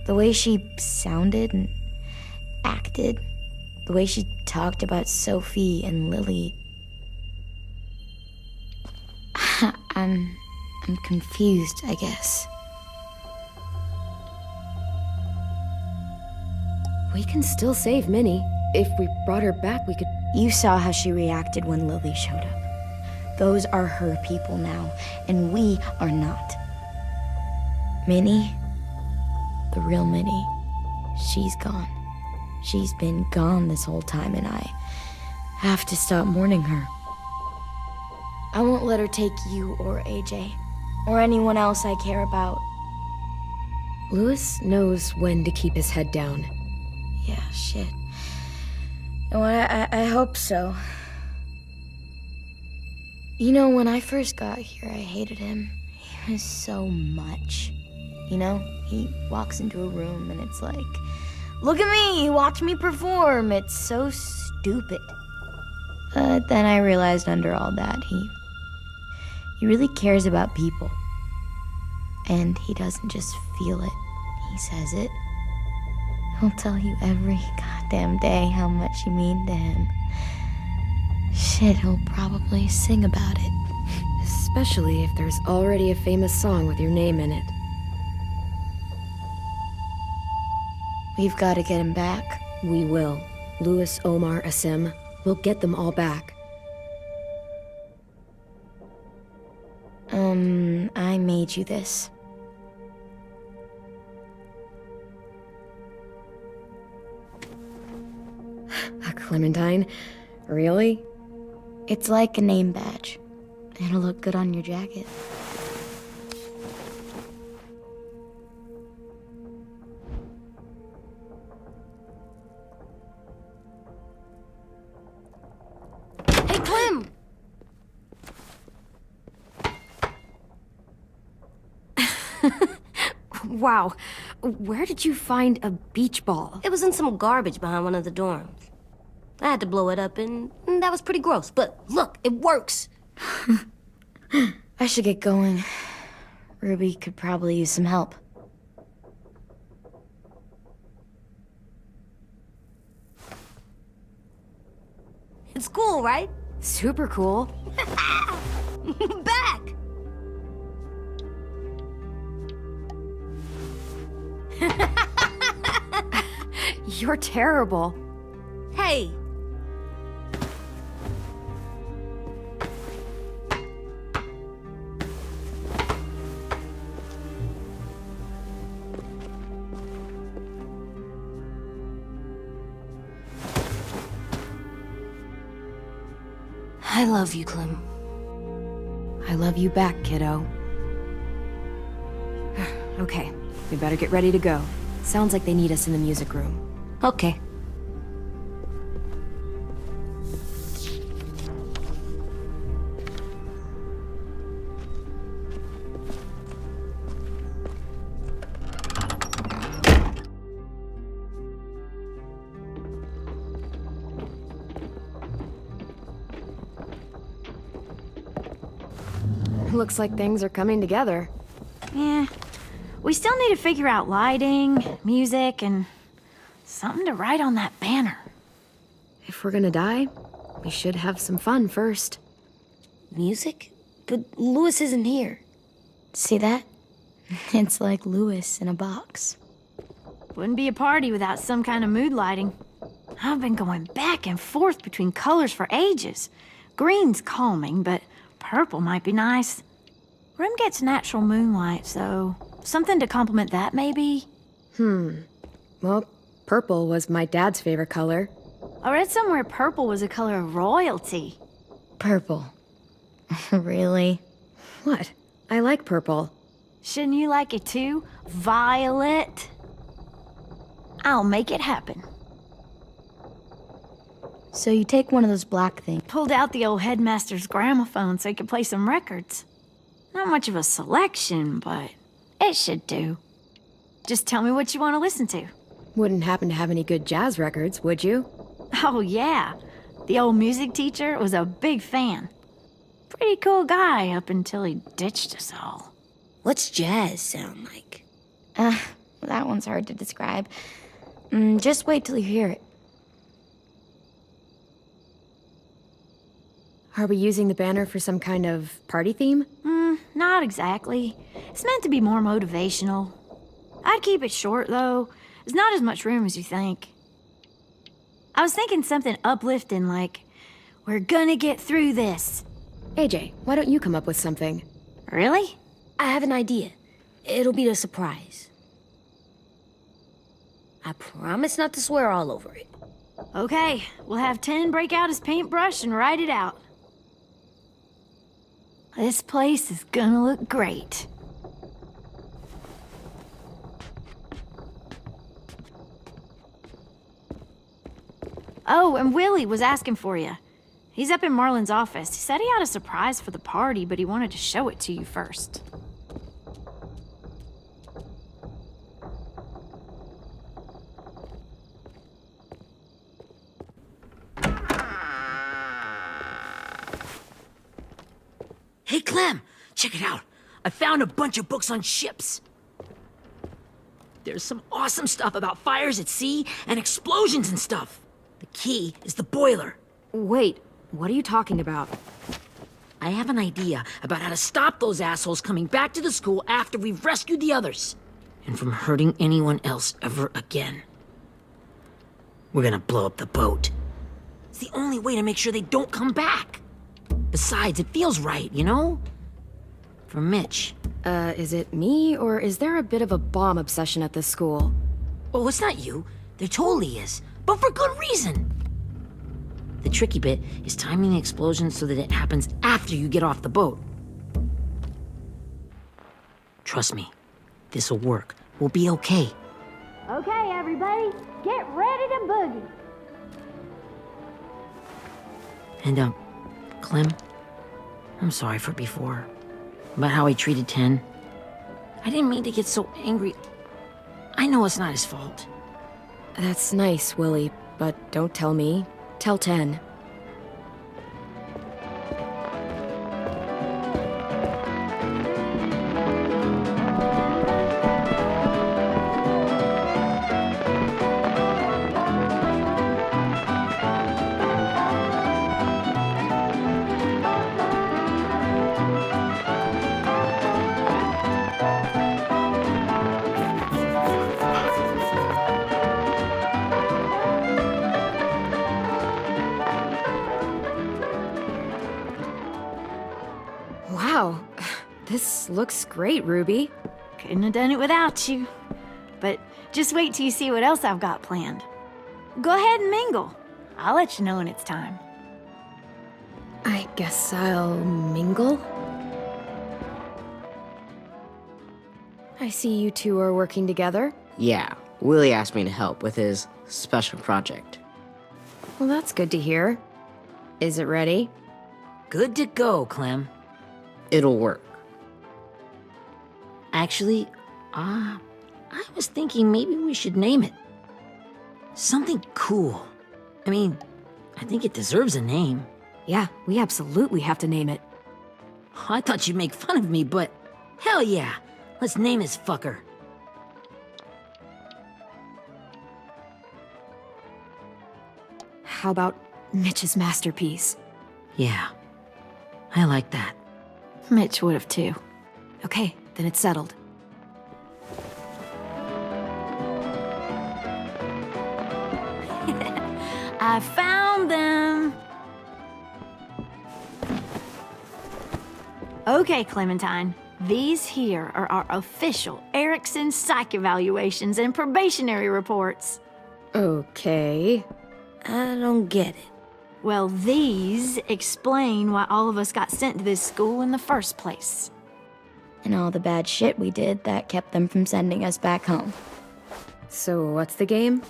The way she sounded and acted, the way she talked about Sophie and Lily. I'm confused, I guess. We can still save Minnie. If we brought her back, we could... You saw how she reacted when Lily showed up. Those are her people now, and we are not. Minnie, the real Minnie, she's gone. She's been gone this whole time, and I have to stop mourning her. I won't let her take you or AJ, or anyone else I care about. Louis knows when to keep his head down. Yeah, shit. No, I hope so. You know, when I first got here, I hated him. He was so much. You know, he walks into a room and it's like, look at me, watch me perform. It's so stupid. But then I realized under all that, he really cares about people. And he doesn't just feel it, he says it. He'll tell you every goddamn day how much you mean to him. Shit, he'll probably sing about it. Especially if there's already a famous song with your name in it. We've got to get him back. We will. Louis, Omar, Asim. We'll get them all back. I made you this. A Clementine? Really? It's like a name badge. It'll look good on your jacket. Hey, Clem! Wow. Where did you find a beach ball? It was in some garbage behind one of the dorms. I had to blow it up, and that was pretty gross. But look, it works. I should get going. Ruby could probably use some help. It's cool, right? Super cool. Back! You're terrible. Hey! I love you, Clem. I love you back, kiddo. Okay, we better get ready to go. Sounds like they need us in the music room. Okay. Looks like things are coming together. Yeah. We still need to figure out lighting, music, and something to write on that banner. If we're gonna die, we should have some fun first. Music? But Lewis isn't here. See that? It's like Lewis in a box. Wouldn't be a party without some kind of mood lighting. I've been going back and forth between colors for ages. Green's calming, but purple might be nice. Room gets natural moonlight, so something to complement that, maybe? Well, purple was my dad's favorite color. I read somewhere purple was a color of royalty. Purple. Really? What? I like purple. Shouldn't you like it too? Violet? I'll make it happen. So you take one of those black things. Pulled out the old headmaster's gramophone so he could play some records. Not much of a selection, but it should do. Just tell me what you want to listen to. Wouldn't happen to have any good jazz records, would you? Oh, yeah. The old music teacher was a big fan. Pretty cool guy up until he ditched us all. What's jazz sound like? That one's hard to describe. Just wait till you hear it. Are we using the banner for some kind of party theme? Not exactly. It's meant to be more motivational. I'd keep it short, though. There's not as much room as you think. I was thinking something uplifting like, "We're gonna get through this." AJ, why don't you come up with something? Really? I have an idea. It'll be a surprise. I promise not to swear all over it. Okay, we'll have 10 break out his paintbrush and write it out. This place is gonna look great. Oh, and Willie was asking for you. He's up in Marlin's office. He said he had a surprise for the party, but he wanted to show it to you first. Hey, Clem, check it out. I found a bunch of books on ships. There's some awesome stuff about fires at sea and explosions and stuff. The key is the boiler. Wait, what are you talking about? I have an idea about how to stop those assholes coming back to the school after we've rescued the others. And from hurting anyone else ever again. We're gonna blow up the boat. It's the only way to make sure they don't come back. Besides, it feels right, you know? For Mitch. Is it me, or is there a bit of a bomb obsession at this school? Oh, it's not you. There totally is. But for good reason. The tricky bit is timing the explosion so that it happens after you get off the boat. Trust me, this'll work. We'll be okay. Okay, everybody, get ready to boogie. And, Clem, I'm sorry for before. About how I treated Ten. I didn't mean to get so angry. I know it's not his fault. That's nice, Willie, but don't tell me. Tell 10. Wow, this looks great, Ruby. Couldn't have done it without you. But just wait till you see what else I've got planned. Go ahead and mingle. I'll let you know when it's time. I guess I'll mingle? I see you two are working together. Yeah, Willie asked me to help with his special project. Well, that's good to hear. Is it ready? Good to go, Clem. It'll work. Actually, I was thinking maybe we should name it. Something cool. I mean, I think it deserves a name. Yeah, we absolutely have to name it. I thought you'd make fun of me, but hell yeah. Let's name this fucker. How about Mitch's masterpiece? Yeah, I like that. Mitch would have too. Okay, then it's settled. I found them! Okay, Clementine. These here are our official Erickson psych evaluations and probationary reports. Okay. I don't get it. Well, these explain why all of us got sent to this school in the first place. And all the bad shit we did that kept them from sending us back home. So what's the game?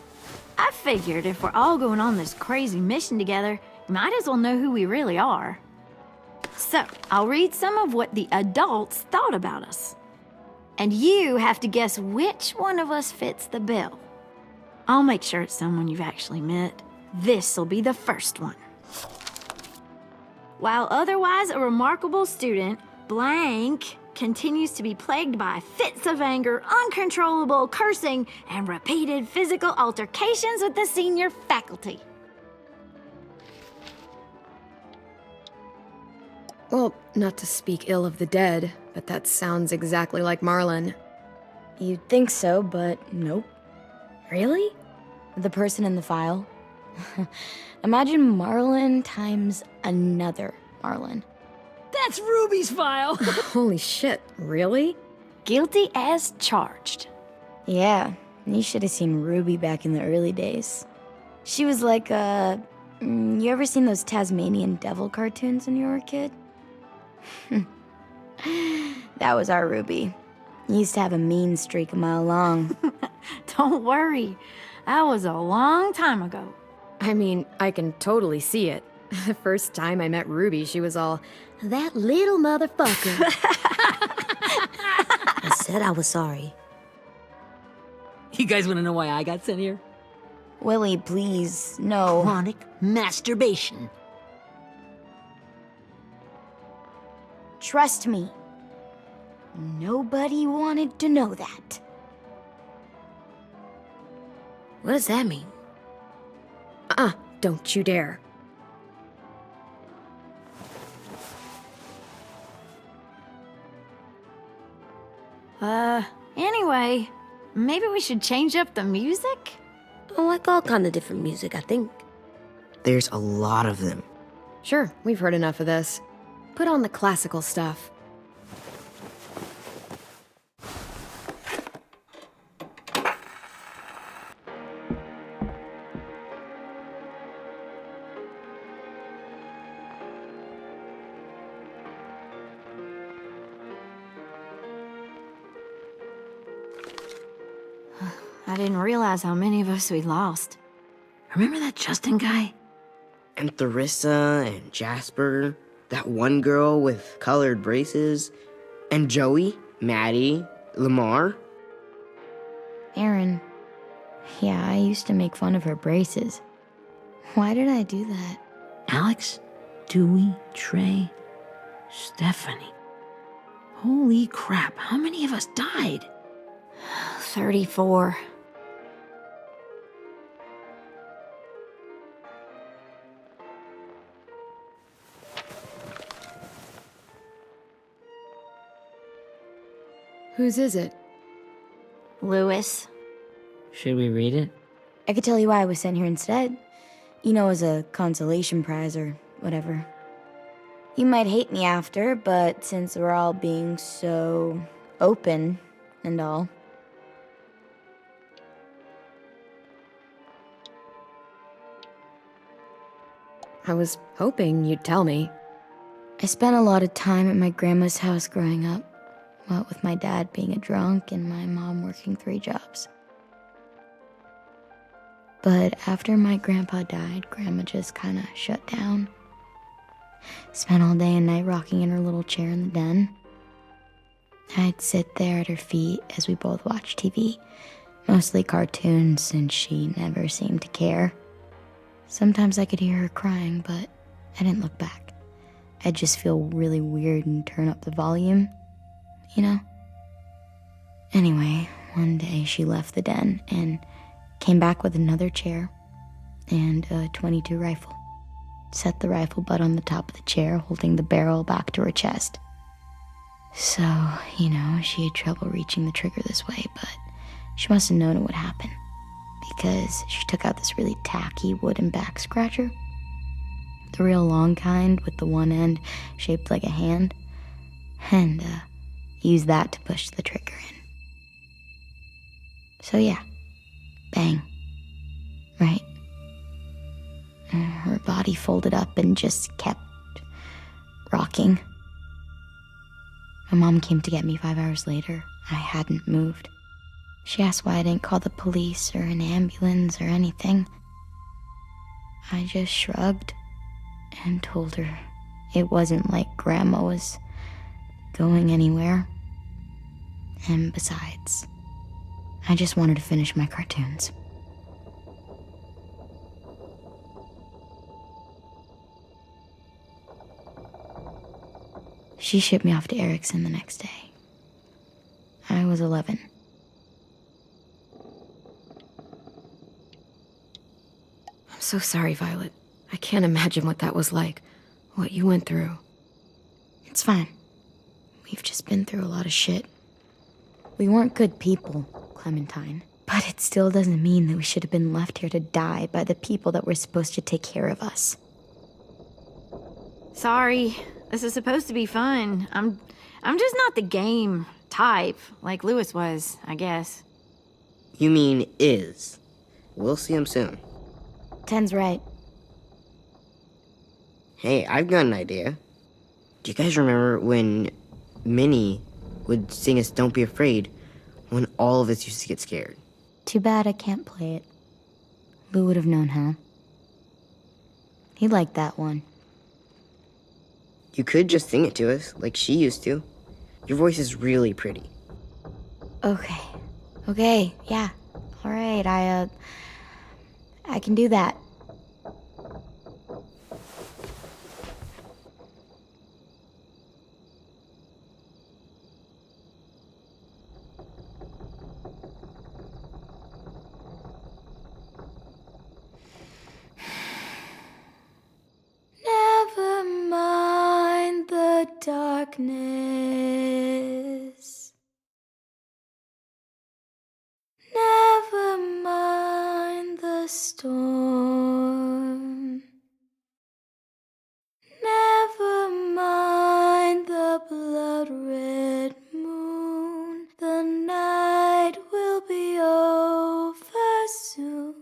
I figured if we're all going on this crazy mission together, you might as well know who we really are. So, I'll read some of what the adults thought about us. And you have to guess which one of us fits the bill. I'll make sure it's someone you've actually met. This'll be the first one. While otherwise a remarkable student, blank continues to be plagued by fits of anger, uncontrollable cursing, and repeated physical altercations with the senior faculty. Well, not to speak ill of the dead, but that sounds exactly like Marlon. You'd think so, but nope. Really? The person in the file. Imagine Marlon times another Marlon. That's Ruby's file! Holy shit, really? Guilty as charged. Yeah, you should have seen Ruby back in the early days. She was like, you ever seen those Tasmanian devil cartoons when you were a kid? That was our Ruby. Used to have a mean streak a mile long. Don't worry, that was a long time ago. I mean, I can totally see it. The first time I met Ruby, she was all, "That little motherfucker." I said I was sorry. You guys want to know why I got sent here? Willie, please, no. Chronic masturbation. Trust me. Nobody wanted to know that. What does that mean? Don't you dare. Anyway, maybe we should change up the music? I like all kind of different music, I think. There's a lot of them. Sure, we've heard enough of this. Put on the classical stuff. I didn't realize how many of us we lost. Remember that Justin guy? And Theresa and Jasper, that one girl with colored braces, and Joey, Maddie, Lamar. Aaron. Yeah, I used to make fun of her braces. Why did I do that? Alex, Dewey, Trey, Stephanie. Holy crap, how many of us died? 34. Whose is it? Lewis. Should we read it? I could tell you why I was sent here instead. You know, as a consolation prize or whatever. You might hate me after, but since we're all being so open and all. I was hoping you'd tell me. I spent a lot of time at my grandma's house growing up. What with my dad being a drunk and my mom working 3 jobs. But after my grandpa died, Grandma just kinda shut down. Spent all day and night rocking in her little chair in the den. I'd sit there at her feet as we both watched TV, mostly cartoons since she never seemed to care. Sometimes I could hear her crying, but I didn't look back. I'd just feel really weird and turn up the volume, you know? Anyway, one day she left the den and came back with another chair and a .22 rifle. Set the rifle butt on the top of the chair, holding the barrel back to her chest. So, she had trouble reaching the trigger this way, but she must have known it would happen, because she took out this really tacky wooden back scratcher. The real long kind with the one end shaped like a hand, and used that to push the trigger in. So yeah, bang, right? And her body folded up and just kept rocking. My mom came to get me 5 hours later. I hadn't moved. She asked why I didn't call the police or an ambulance or anything. I just shrugged and told her it wasn't like Grandma was going anywhere. And besides, I just wanted to finish my cartoons. She shipped me off to Erickson the next day. I was 11. I'm so sorry, Violet. I can't imagine what that was like, what you went through. It's fine. We've just been through a lot of shit. We weren't good people, Clementine. But it still doesn't mean that we should have been left here to die by the people that were supposed to take care of us. Sorry. This is supposed to be fun. I'm just not the game type, like Lewis was, I guess. You mean is. We'll see him soon. Ten's right. Hey, I've got an idea. Do you guys remember when Minnie would sing us Don't Be Afraid when all of us used to get scared? Too bad I can't play it. Lou would have known how. He liked that one. You could just sing it to us, like she used to. Your voice is really pretty. Okay, yeah. All right, I can do that. Never mind the darkness. Never mind the storm. Never mind the blood-red moon. The night will be over soon.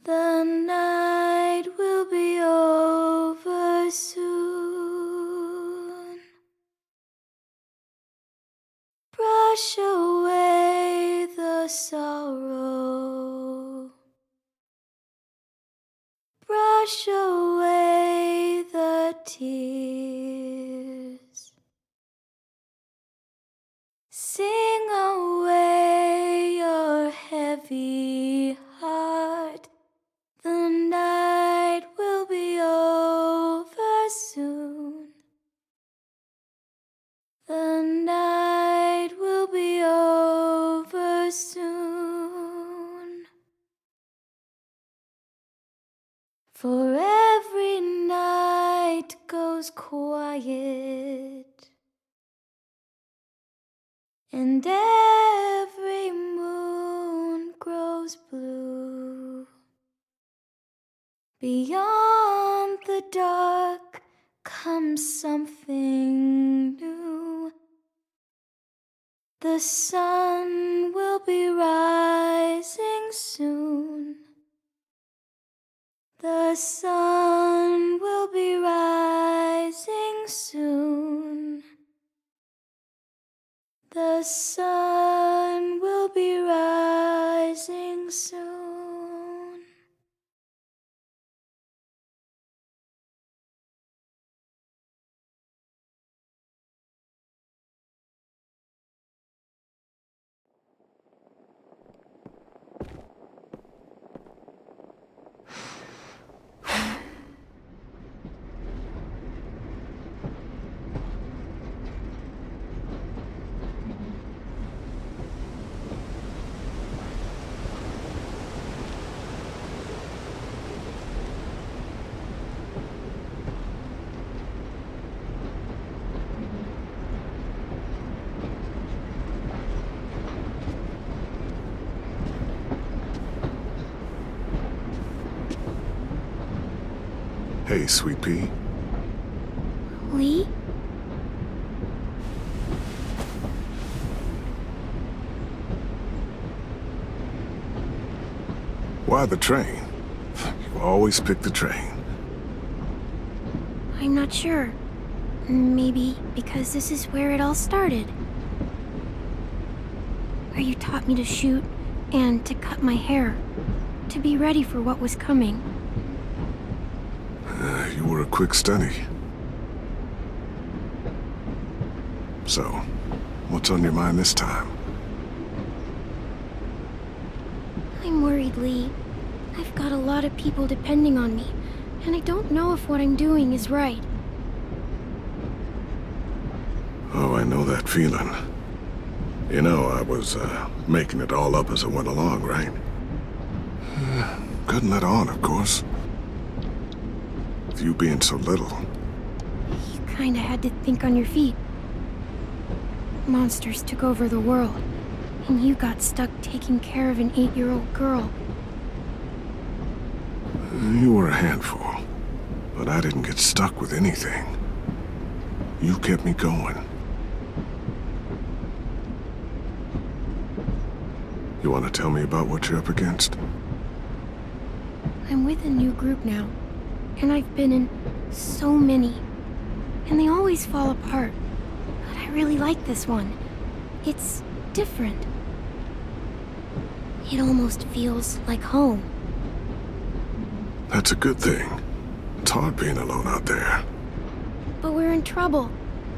The night will be over soon. Brush away the sorrow. Brush away the tears. Sing away your heavy heart. The night will be over soon. The night will be over soon. For every night goes quiet, and every moon grows blue. Beyond the dark comes something new. The sun will be rising soon. The sun will be rising soon. The sun will be rising soon. Hey, Sweet Pea. Lee? Why the train? You always pick the train. I'm not sure. Maybe because this is where it all started. Where you taught me to shoot and to cut my hair. To be ready for what was coming. You were a quick study. So, what's on your mind this time? I'm worried, Lee. I've got a lot of people depending on me, and I don't know if what I'm doing is right. Oh, I know that feeling. You know, I was, making it all up as I went along, right? Couldn't let on, of course. With you being so little. You kinda had to think on your feet. Monsters took over the world, and you got stuck taking care of an 8-year-old girl. You were a handful, but I didn't get stuck with anything. You kept me going. You want to tell me about what you're up against? I'm with a new group now, and I've been in so many, and they always fall apart. But I really like this one. It's different. It almost feels like home. That's a good thing. It's hard being alone out there. But we're in trouble.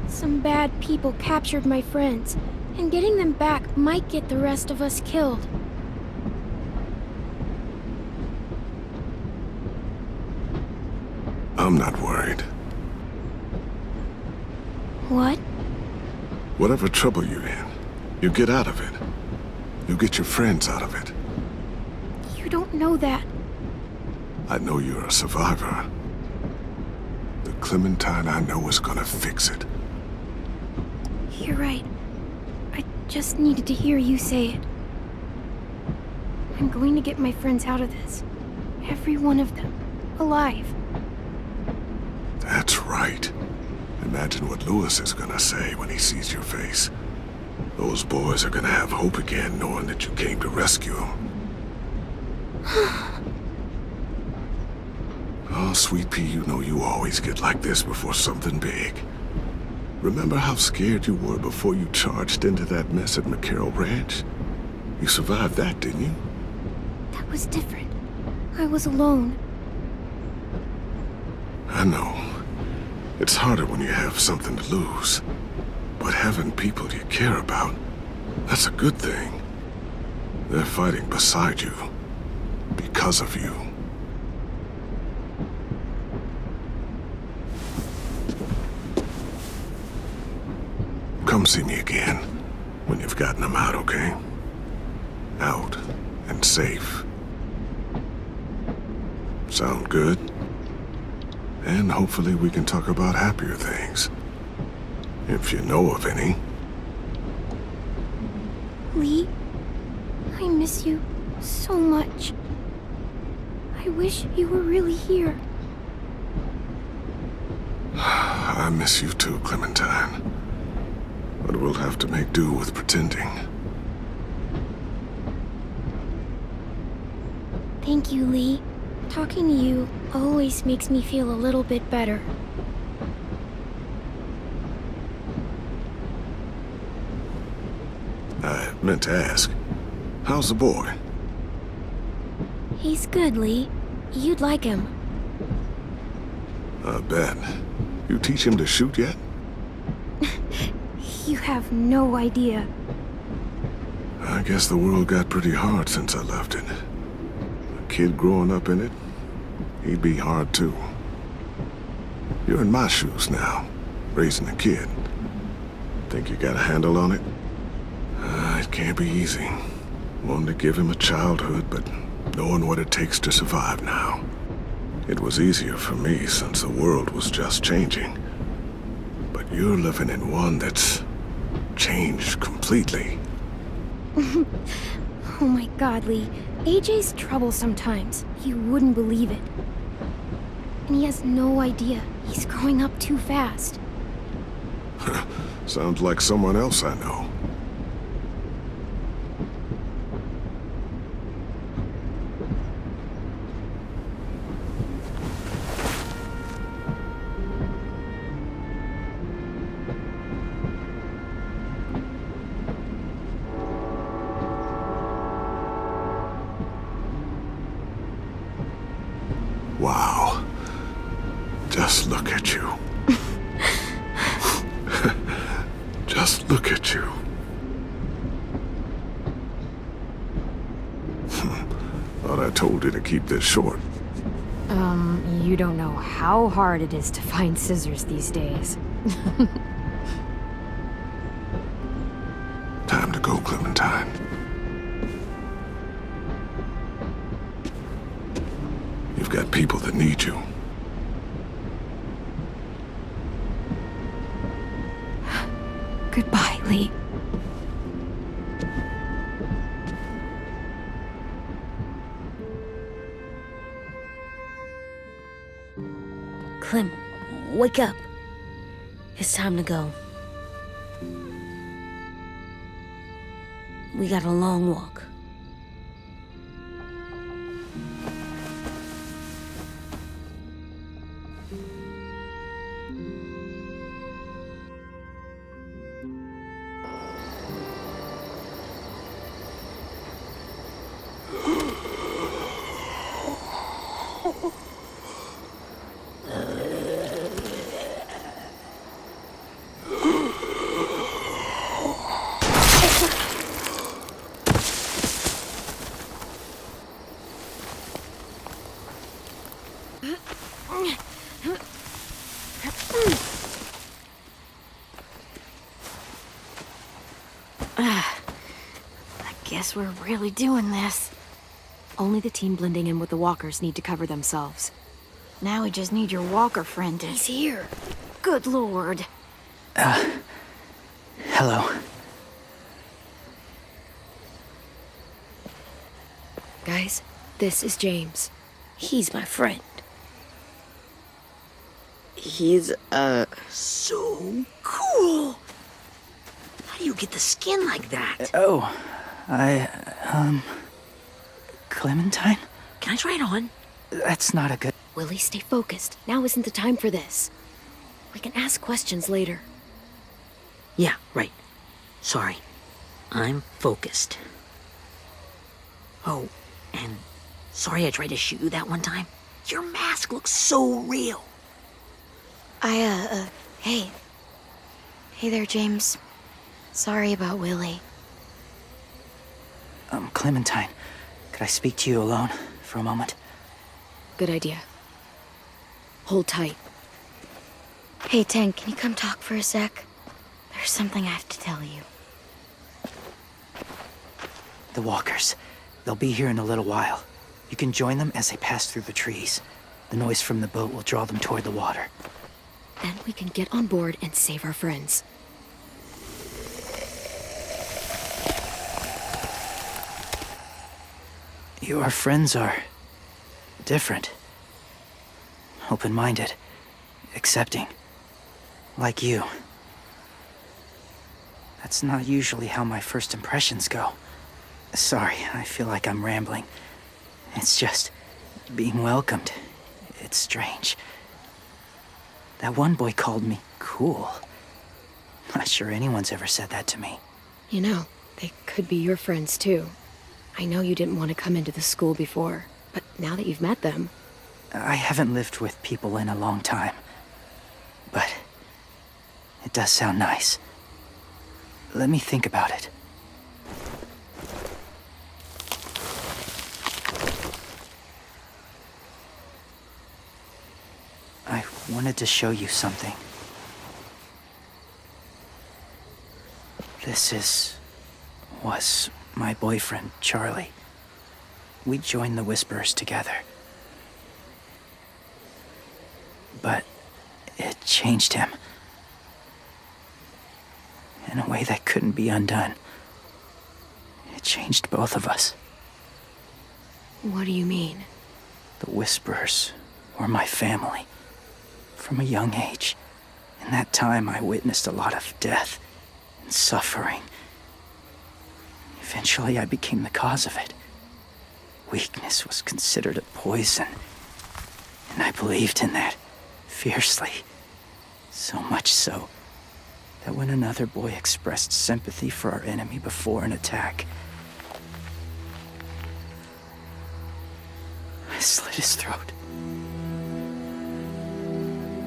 Some bad people captured my friends, and getting them back might get the rest of us killed. I'm not worried. What? Whatever trouble you're in, you get out of it. You get your friends out of it. You don't know that. I know you're a survivor. The Clementine I know is gonna fix it. You're right. I just needed to hear you say it. I'm going to get my friends out of this. Every one of them. Alive. That's right. Imagine what Lewis is gonna say when he sees your face. Those boys are gonna have hope again knowing that you came to rescue them. Oh, Sweet Pea, you know you always get like this before something big. Remember how scared you were before you charged into that mess at McCarroll Ranch? You survived that, didn't you? That was different. I was alone. I know. It's harder when you have something to lose. But having people you care about, that's a good thing. They're fighting beside you. Because of you. Come see me again when you've gotten them out, okay? Out and safe. Sound good? And hopefully we can talk about happier things. If you know of any. Lee, I miss you so much. I wish you were really here. I miss you too, Clementine. But we'll have to make do with pretending. Thank you, Lee. Talking to you always makes me feel a little bit better. I meant to ask, how's the boy? He's good, Lee. You'd like him. I bet. You teach him to shoot yet? You have no idea. I guess the world got pretty hard since I left it. A kid growing up in it, he'd be hard too. You're in my shoes now, raising a kid. Think you got a handle on it? It can't be easy. Wanting to give him a childhood, but knowing what it takes to survive now. It was easier for me since the world was just changing. But you're living in one that's changed completely. Oh my God, Lee. AJ's trouble sometimes. You wouldn't believe it. And he has no idea. He's growing up too fast. Sounds like someone else I know. Wow. Just look at you. Just look at you. Thought I told you to keep this short. You don't know how hard it is to find scissors these days. Time to go, Clementine. You've got people that need you. Goodbye, Lee. Clem, wake up. It's time to go. We got a long walk. Guess we're really doing this. Only the team blending in with the walkers need to cover themselves. Now we just need your walker friend to... He's here. Good lord. Hello. Guys, this is James. He's my friend. He's, So cool! How do you get the skin like that? Oh, Clementine? Can I try it on? That's not a good... Willie, stay focused. Now isn't the time for this. We can ask questions later. Yeah, right. Sorry. I'm focused. Oh, and sorry I tried to shoot you that one time. Your mask looks so real. Hey. Hey there, James. Sorry about Willie. Clementine, could I speak to you alone for a moment? Good idea. Hold tight. Hey, Tank, can you come talk for a sec? There's something I have to tell you. The walkers. They'll be here in a little while. You can join them as they pass through the trees. The noise from the boat will draw them toward the water. Then we can get on board and save our friends. Your friends are... different. Open-minded. Accepting. Like you. That's not usually how my first impressions go. Sorry, I feel like I'm rambling. It's just... being welcomed. It's strange. That one boy called me cool. Not sure anyone's ever said that to me. You know, they could be your friends too. I know you didn't want to come into the school before, but now that you've met them... I haven't lived with people in a long time. But... it does sound nice. Let me think about it. I wanted to show you something. was my boyfriend, Charlie. We joined the Whisperers together. But it changed him. In a way that couldn't be undone. It changed both of us. What do you mean? The Whisperers were my family. From a young age. In that time, I witnessed a lot of death and suffering. Eventually, I became the cause of it. Weakness was considered a poison, and I believed in that fiercely. So much so that when another boy expressed sympathy for our enemy before an attack, I slit his throat.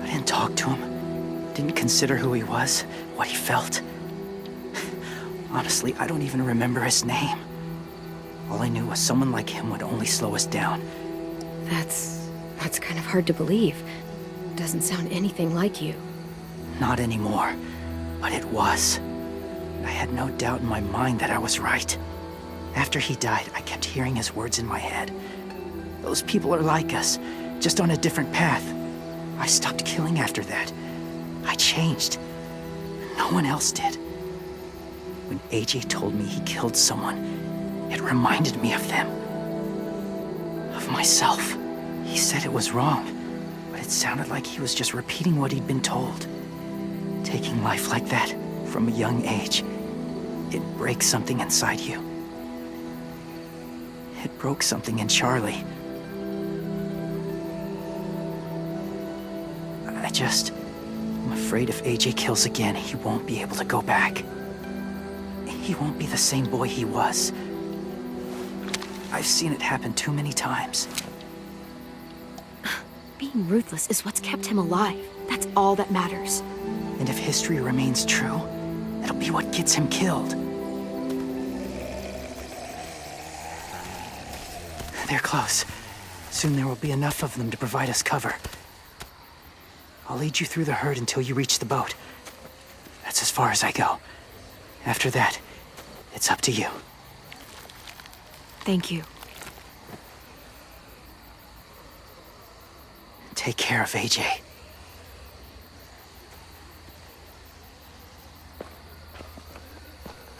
I didn't talk to him, didn't consider who he was, what he felt. Honestly, I don't even remember his name. All I knew was someone like him would only slow us down. That's kind of hard to believe. Doesn't sound anything like you. Not anymore, but it was. I had no doubt in my mind that I was right. After he died, I kept hearing his words in my head. Those people are like us, just on a different path. I stopped killing after that. I changed. No one else did. When AJ told me he killed someone, it reminded me of them. Of myself. He said it was wrong, but it sounded like he was just repeating what he'd been told. Taking life like that, from a young age, it breaks something inside you. It broke something in Charlie. I'm afraid if AJ kills again, he won't be able to go back. He won't be the same boy he was. I've seen it happen too many times. Being ruthless is what's kept him alive. That's all that matters. And if history remains true, it'll be what gets him killed. They're close. Soon there will be enough of them to provide us cover. I'll lead you through the herd until you reach the boat. That's as far as I go. After that, it's up to you. Thank you. Take care of AJ.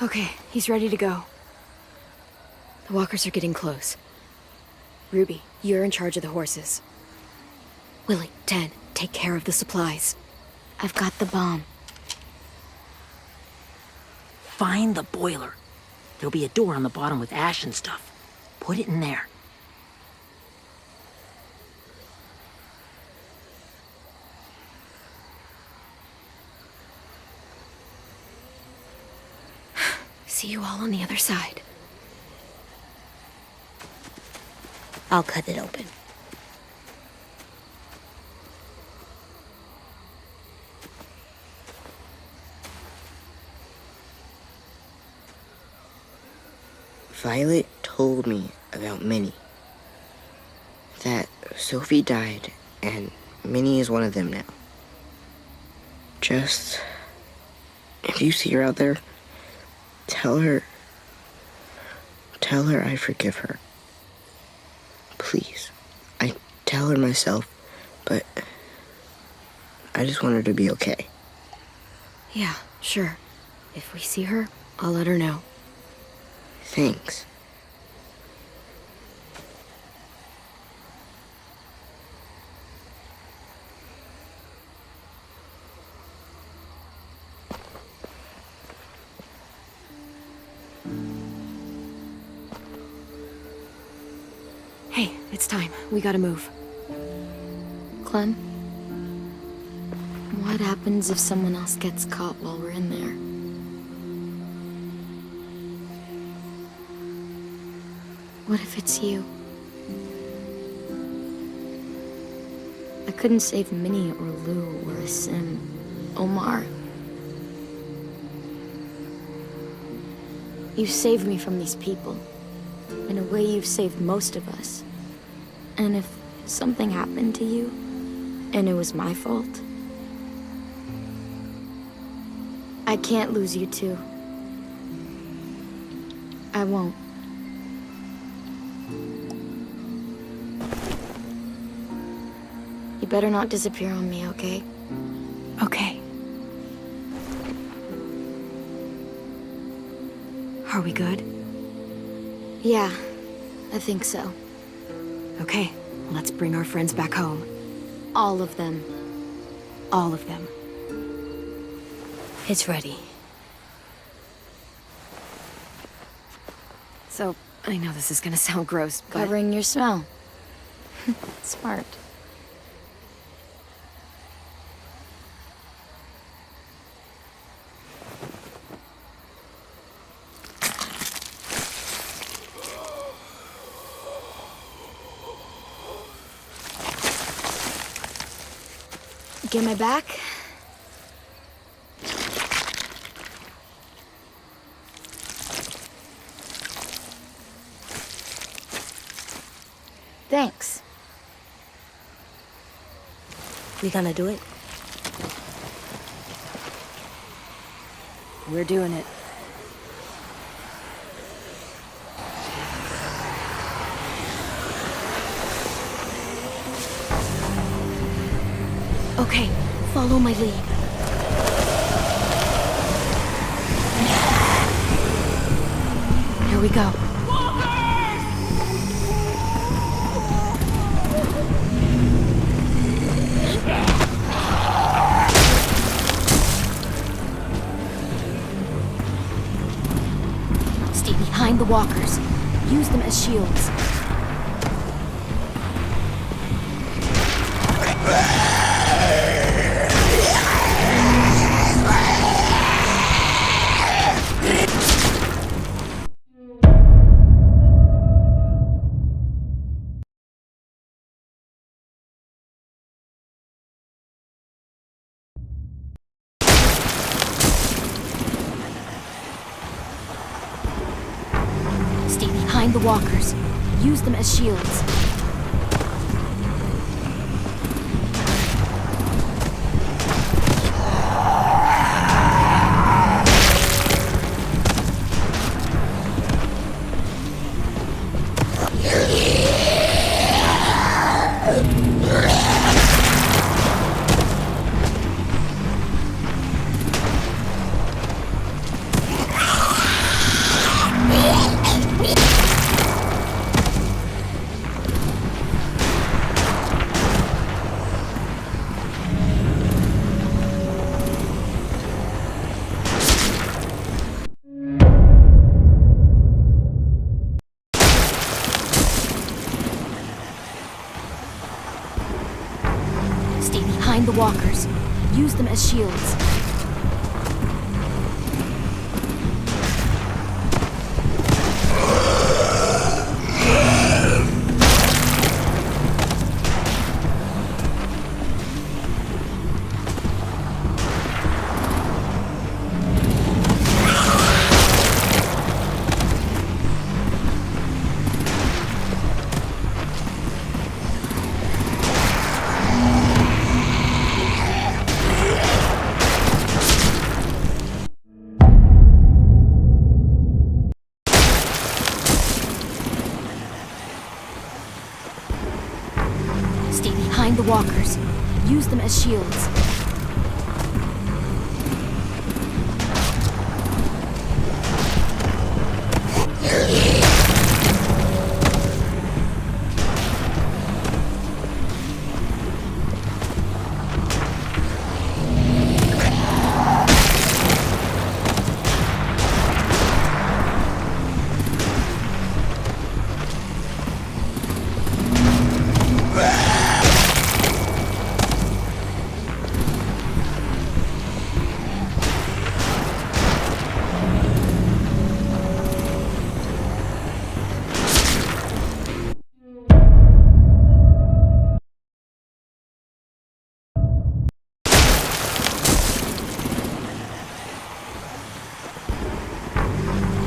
Okay, he's ready to go. The walkers are getting close. Ruby, you're in charge of the horses. Willie, Ted, take care of the supplies. I've got the bomb. Find the boiler. There'll be a door on the bottom with ash and stuff. Put it in there. See you all on the other side. I'll cut it open. Violet told me about Minnie. That Sophie died, and Minnie is one of them now. Just, if you see her out there, tell her I forgive her. Please. I tell her myself, but I just want her to be okay. Yeah, sure. If we see her, I'll let her know. Thanks. Hey, it's time. We gotta move. Clem? What happens if someone else gets caught while we're in there? What if it's you? I couldn't save Minnie or Lou or Sim, Omar. You saved me from these people. In a way, you've saved most of us. And if something happened to you, and it was my fault, I can't lose you too. I won't. You better not disappear on me, okay? Okay. Are we good? Yeah, I think so. Okay, let's bring our friends back home. All of them. All of them. It's ready. So, I know this is gonna sound gross, but... Covering your smell. Smart. Get my back? Thanks. We gonna do it? We're doing it. Okay, follow my lead. Here we go. Stay behind the walkers. Use them as shields. Stay behind the walkers. Use them as shields. Stay behind the walkers. Use them as shields. Stay behind the walkers. Use them as shields.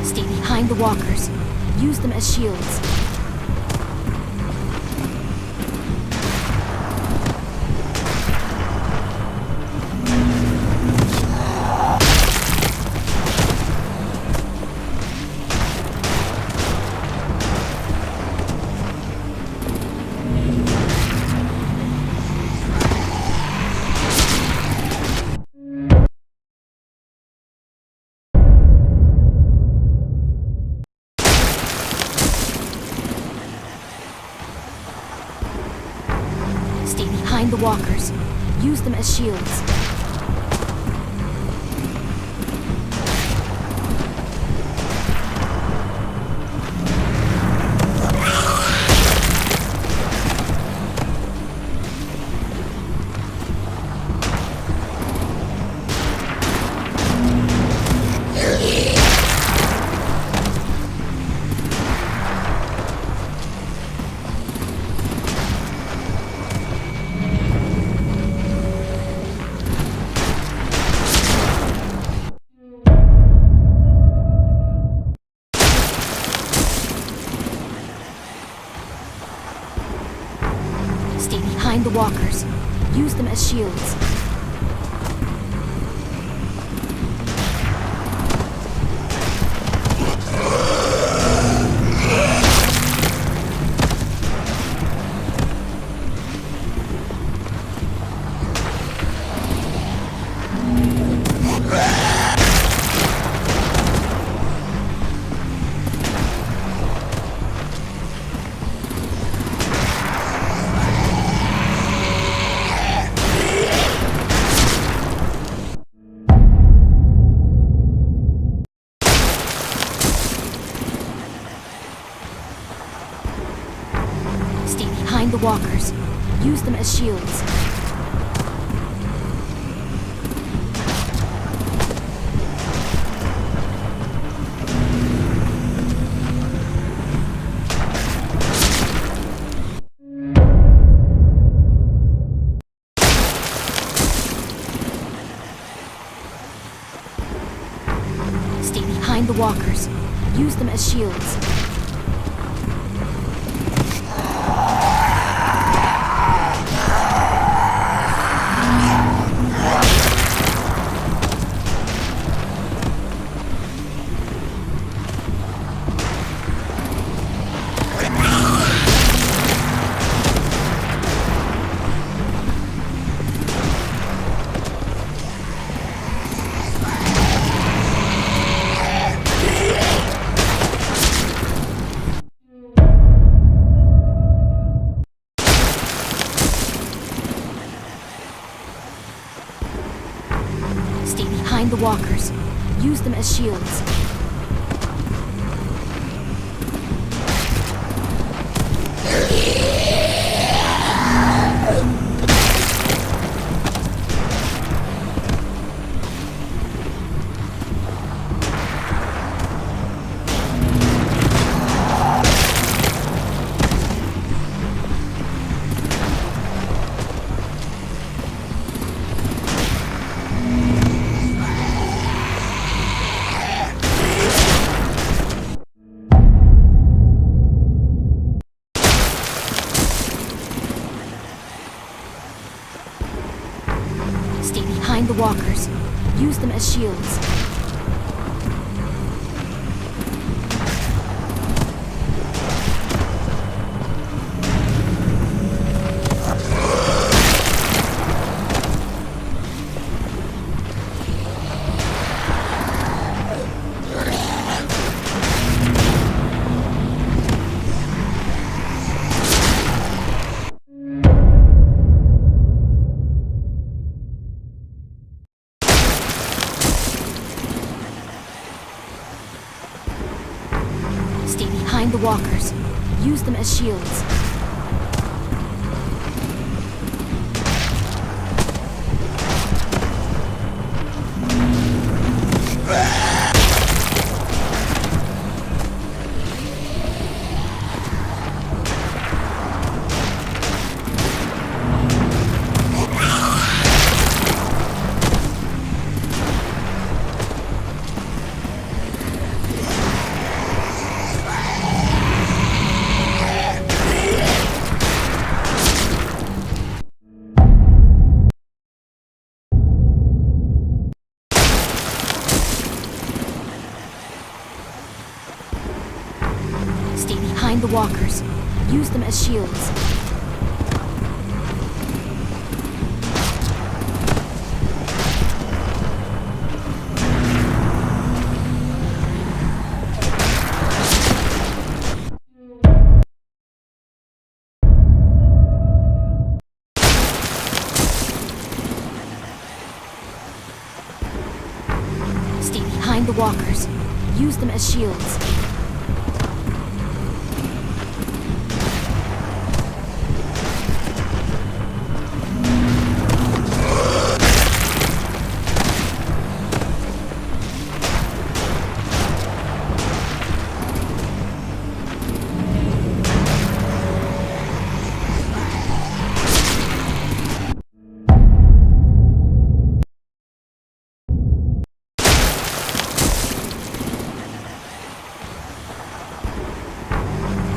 Stay behind the walkers. Use them as shields. behind the walkers. Use them as shields. Stay behind the walkers. Use them as shields. Stay behind the walkers. Use them as shields. Stay behind the walkers. Use them as shields. Stay behind the walkers. Use them as shields. Stay behind the walkers. Use them as shields. Stay behind the walkers. Use them as shields. Stay behind the walkers. Use them as shields. behind the walkers. Use them as shields.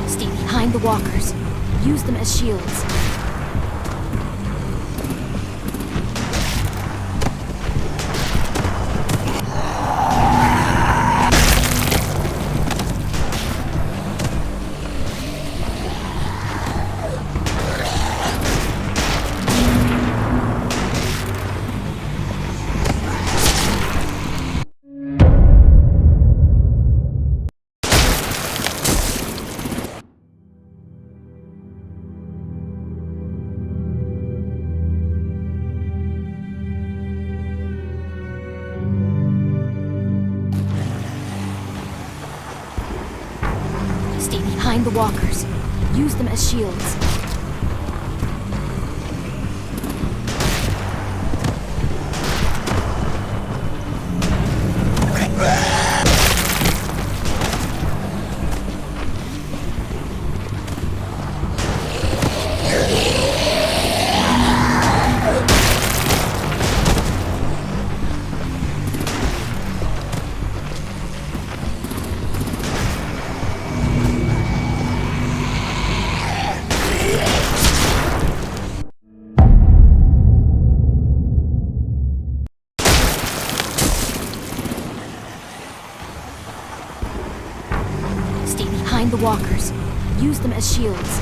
Stay behind the walkers. Use them as shields. Stay behind the walkers. Use them as shields. Stay behind the walkers. Use them as shields.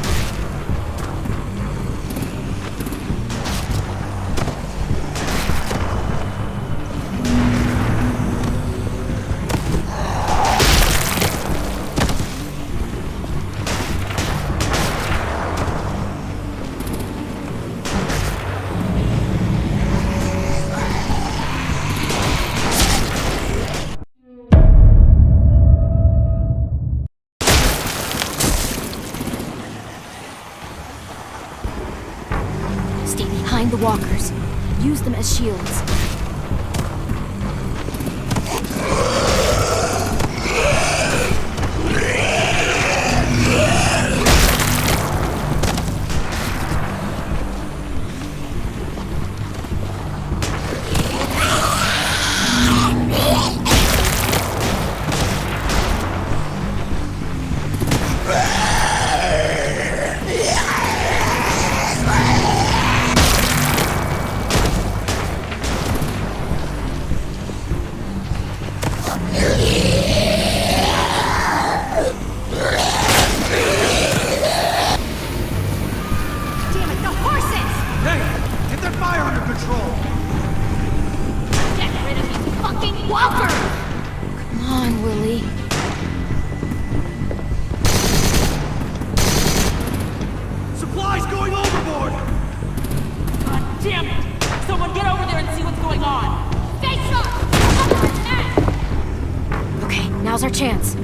Stay behind the walkers. Use them as shields. Damn it, the horses! Hey! Get that fire under control! Get rid of these fucking walkers! Come on, Willie. Supplies going overboard! God damn it! Someone get over there and see what's going on! Face up! Okay, now's our chance.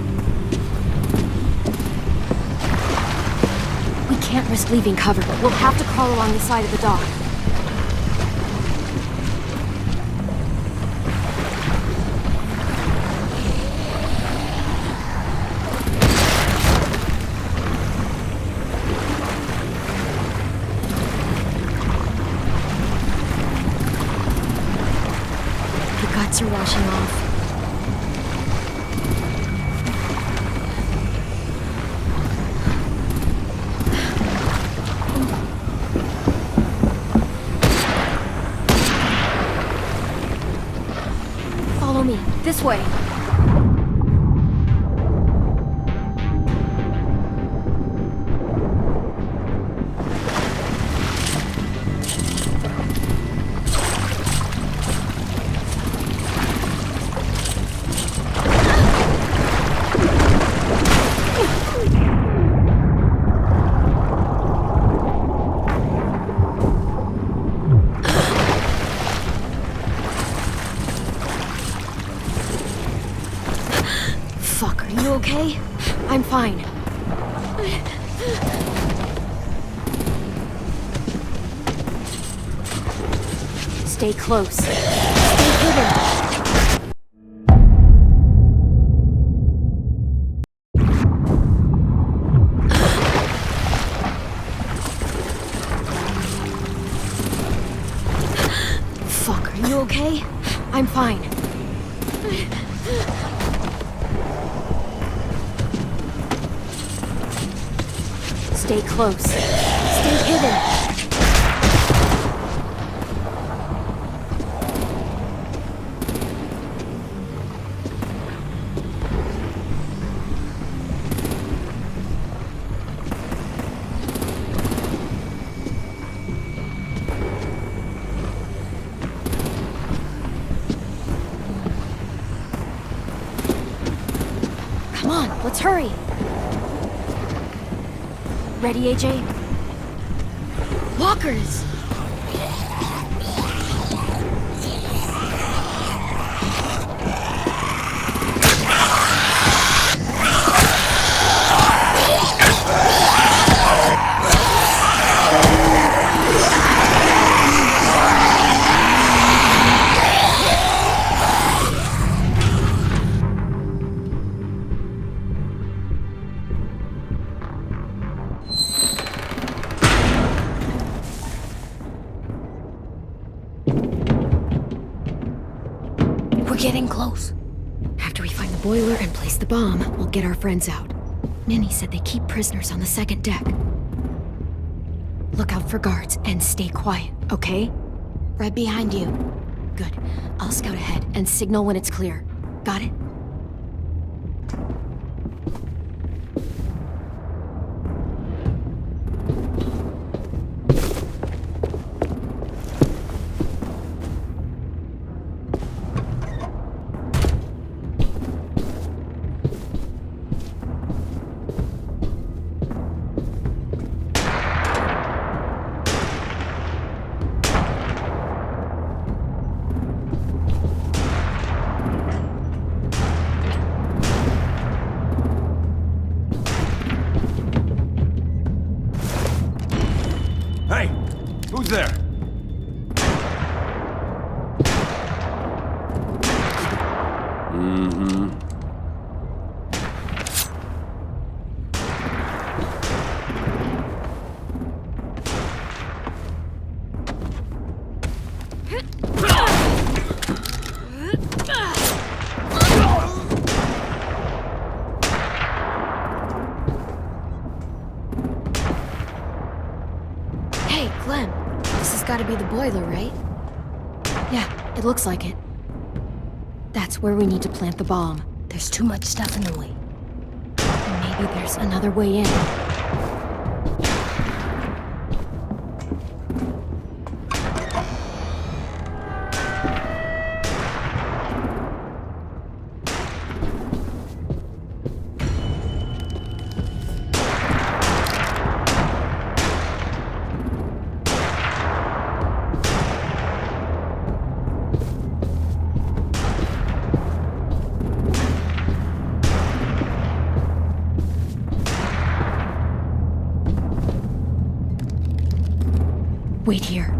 We can't risk leaving cover, but we'll have to crawl along the side of the dock. The guts are washing off. Follow me. This way. okay? I'm fine. Stay close. Stay hidden. Fuck, are you okay? I'm fine. Stay close. Stay hidden. Come on, let's hurry. Ready, AJ? Walkers! We're getting close. After we find the boiler and place the bomb, we'll get our friends out. Ninny said they keep prisoners on the second deck. Look out for guards and stay quiet, okay? Right behind you. Good. I'll scout ahead and signal when it's clear. Got it? Hey, who's there? Hey, Clem. This has got to be the boiler, right? Yeah, it looks like it. That's where we need to plant the bomb. There's too much stuff in the way. Maybe there's another way in. Wait here.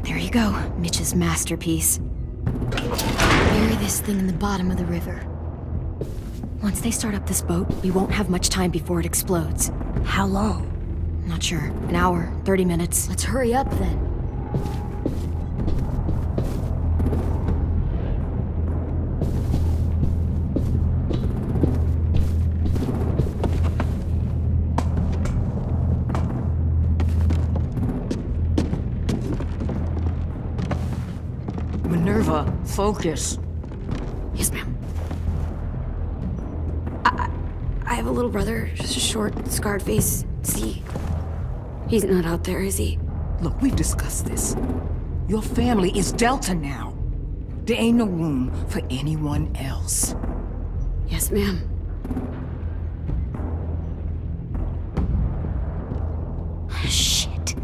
There you go, Mitch's masterpiece. Bury this thing in the bottom of the river. Once they start up this boat, we won't have much time before it explodes. How long? Not sure. An hour, 30 minutes. Let's hurry up then. Minerva, focus. Yes, ma'am. I have a little brother, short, scarred face. See, he's not out there, is he? Look, we've discussed this. Your family is Delta now. There ain't no room for anyone else. Yes, ma'am. Shit.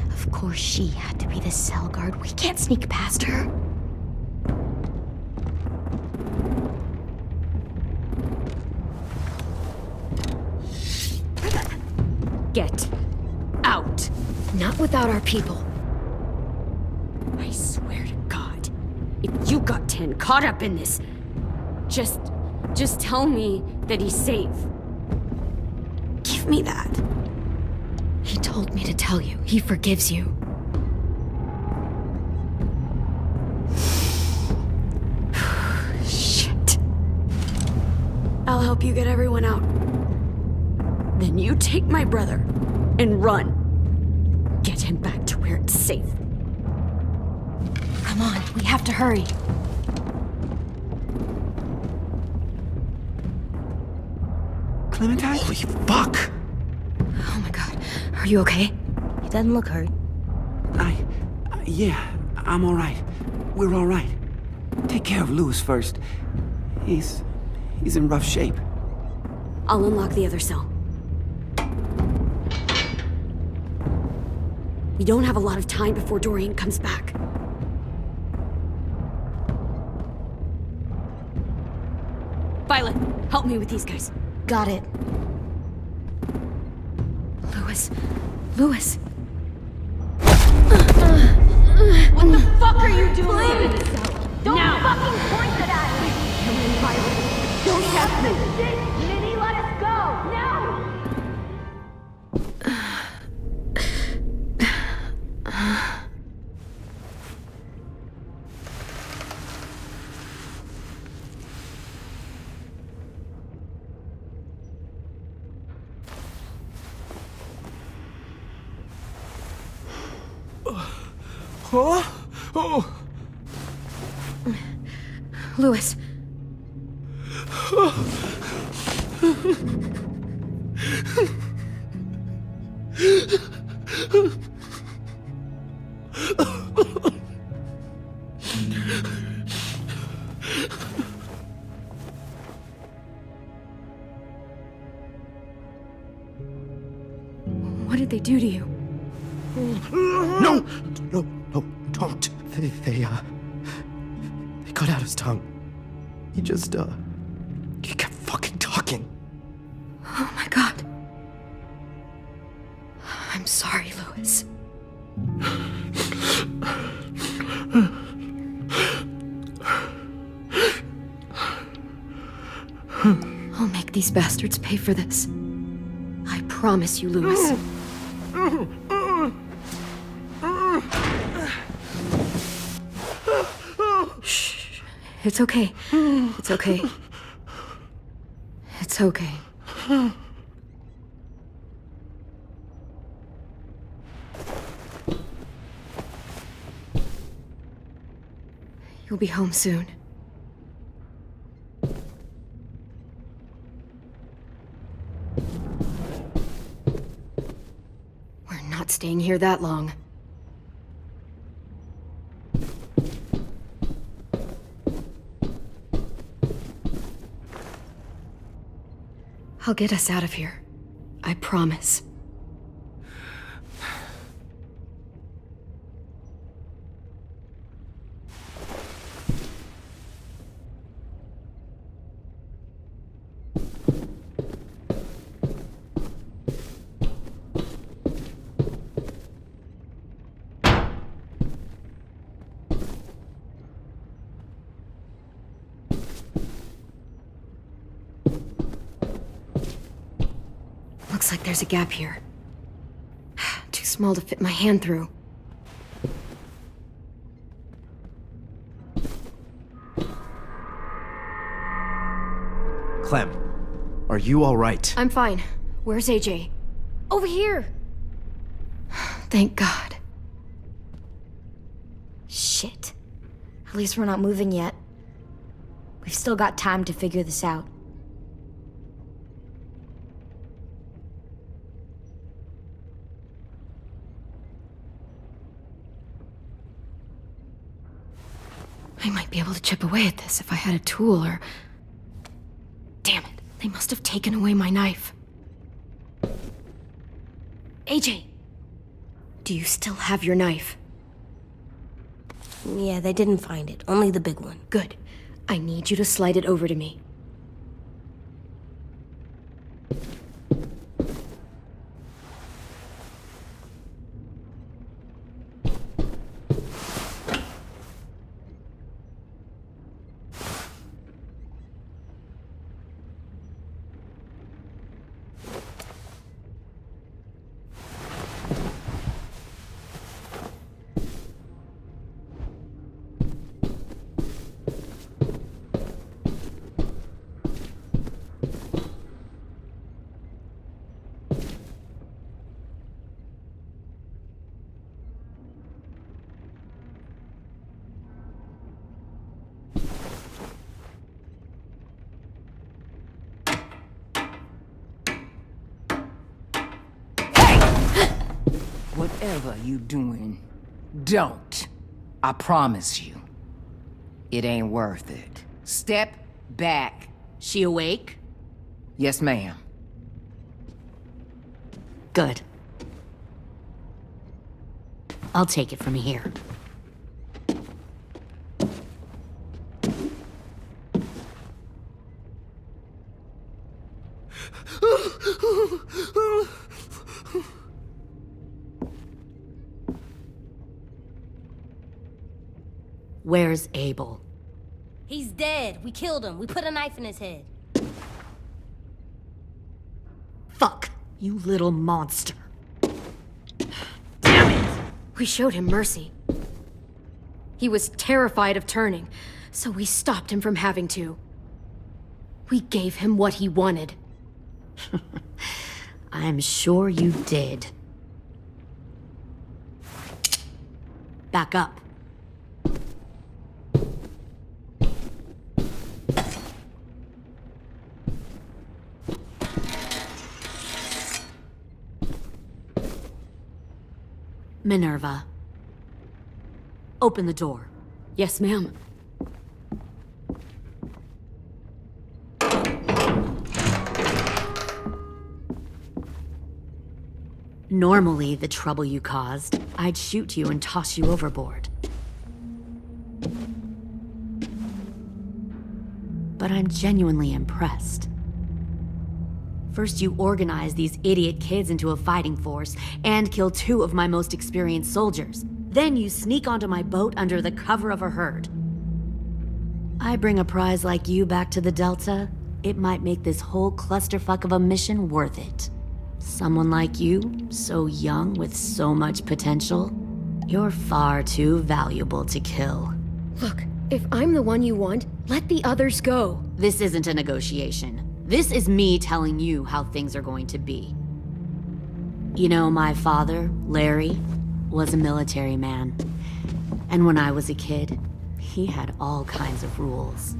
Of course she had to be the cell guard. We can't sneak past her. Get out. Not without our people. I swear to God, if you got 10 caught up in this, just tell me that he's safe. Give me that. He told me to tell you. He forgives you. Shit. I'll help you get everyone out. Then you take my brother and run. Get him back to where it's safe. Come on, we have to hurry. Clementine? Holy fuck! Oh my god. Are you okay? He doesn't look hurt. Yeah, I'm alright. We're alright. Take care of Louis first. He's in rough shape. I'll unlock the other cell. We don't have a lot of time before Dorian comes back. Violet, help me with these guys. Got it. Louis. Louis. What the fuck are you doing? Don't fucking point it at me! Don't test me! Minnie, let us go! Now! Oh! Louis. What did they do to you? No, don't. They cut out his tongue. He kept fucking talking. Oh my god. I'm sorry, Louis. I'll make these bastards pay for this. I promise you, Louis. Shh. It's okay. It's okay. It's okay. You'll be home soon. We're not staying here that long. I'll get us out of here. I promise. Looks like there's a gap here. Too small to fit my hand through. Clem, are you alright? I'm fine. Where's AJ? Over here! Thank God. Shit. At least we're not moving yet. We've still got time to figure this out. I might be able to chip away at this if I had a tool or... Damn it, they must have taken away my knife. AJ! Do you still have your knife? Yeah, they didn't find it. Only the big one. Good. I need you to slide it over to me. Whatever you doing, don't. I promise you. It ain't worth it. Step back. She awake? Yes, ma'am. Good. I'll take it from here. Where's Abel? He's dead. We killed him. We put a knife in his head. Fuck, you little monster. We showed him mercy. He was terrified of turning, so we stopped him from having to. We gave him what he wanted. I'm sure you did. Back up. Minerva. Open the door. Yes, ma'am. Normally, the trouble you caused, I'd shoot you and toss you overboard. But I'm genuinely impressed. First, you organize these idiot kids into a fighting force and kill 2 of my most experienced soldiers. Then you sneak onto my boat under the cover of a herd. I bring a prize like you back to the Delta, it might make this whole clusterfuck of a mission worth it. Someone like you, so young with so much potential, you're far too valuable to kill. Look, if I'm the one you want, let the others go. This isn't a negotiation. This is me telling you how things are going to be. You know, my father, Larry, was a military man. And when I was a kid, he had all kinds of rules.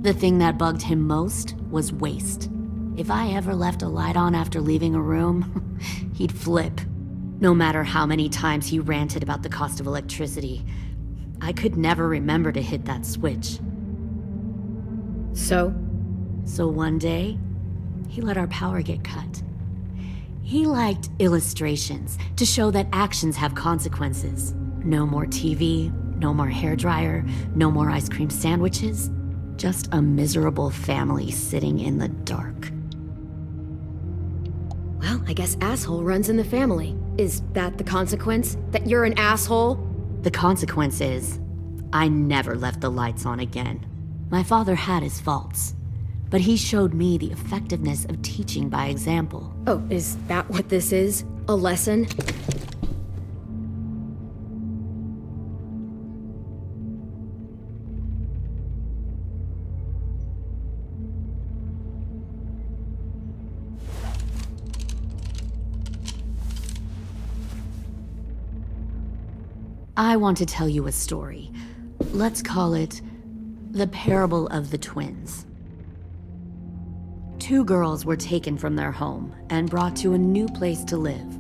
The thing that bugged him most was waste. If I ever left a light on after leaving a room, he'd flip. No matter how many times he ranted about the cost of electricity, I could never remember to hit that switch. So one day, he let our power get cut. He liked illustrations to show that actions have consequences. No more TV, no more hairdryer, no more ice cream sandwiches. Just a miserable family sitting in the dark. Well, I guess asshole runs in the family. Is that the consequence? That you're an asshole? The consequence is, I never left the lights on again. My father had his faults, but he showed me the effectiveness of teaching by example. Oh, is that what this is? A lesson? I want to tell you a story. Let's call it the parable of the twins. 2 girls were taken from their home and brought to a new place to live.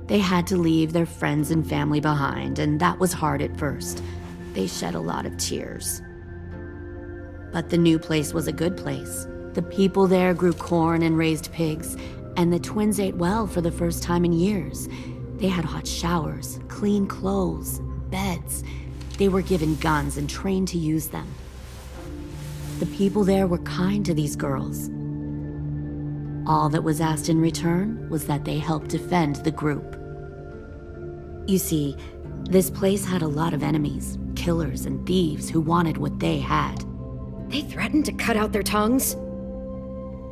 They had to leave their friends and family behind, and that was hard at first. They shed a lot of tears. But the new place was a good place. The people there grew corn and raised pigs, and the twins ate well for the first time in years. They had hot showers, clean clothes, beds. They were given guns and trained to use them. The people there were kind to these girls. All that was asked in return was that they help defend the group. You see, this place had a lot of enemies, killers and thieves who wanted what they had. They threatened to cut out their tongues?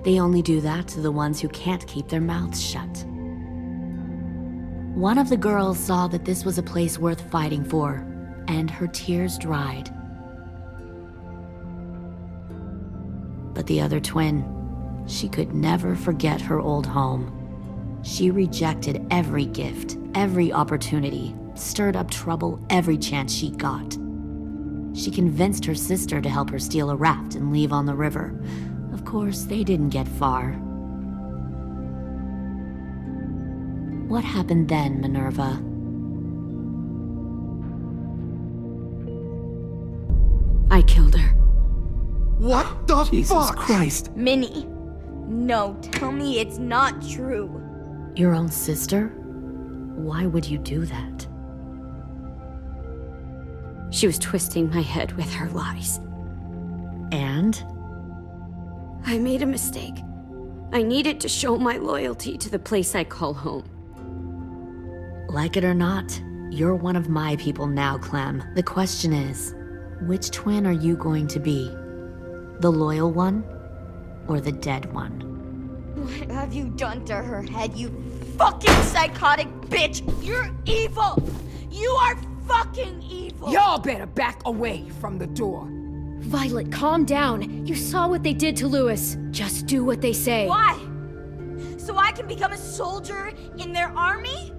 They only do that to the ones who can't keep their mouths shut. One of the girls saw that this was a place worth fighting for, and her tears dried. But the other twin, she could never forget her old home. She rejected every gift, every opportunity, stirred up trouble every chance she got. She convinced her sister to help her steal a raft and leave on the river. Of course, they didn't get far. What happened then, Minerva? I killed her. What the Jesus fuck? Christ. Minnie, no, tell me it's not true. Your own sister? Why would you do that? She was twisting my head with her lies. And? I made a mistake. I needed to show my loyalty to the place I call home. Like it or not, you're one of my people now, Clem. The question is, which twin are you going to be? The loyal one, or the dead one? What have you done to her head, you fucking psychotic bitch? You're evil! You are fucking evil! Y'all better back away from the door. Violet, calm down. You saw what they did to Louis. Just do what they say. Why? So I can become a soldier in their army?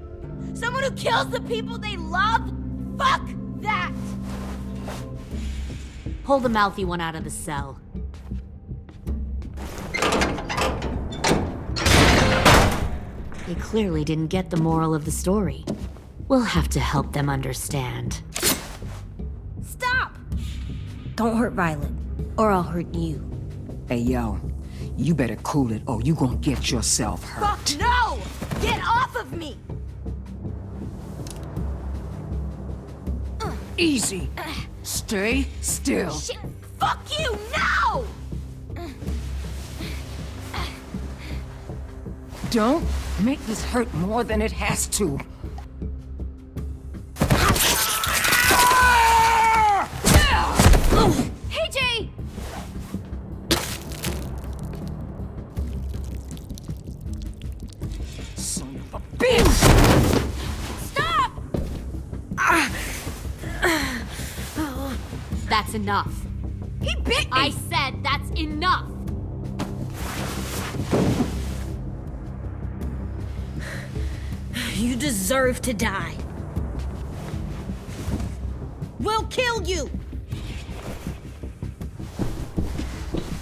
Someone who kills the people they love? Fuck that! Pull the mouthy one out of the cell. They clearly didn't get the moral of the story. We'll have to help them understand. Stop! Don't hurt Violet, or I'll hurt you. Hey, yo, you better cool it or you gonna get yourself hurt. Fuck no! Get off of me! Easy. Stay still. Shit! Fuck you! No! Don't make this hurt more than it has to. Hey, Jay! Son of a bitch! Stop! That's enough. He bit me! I said that's enough! You deserve to die. We'll kill you!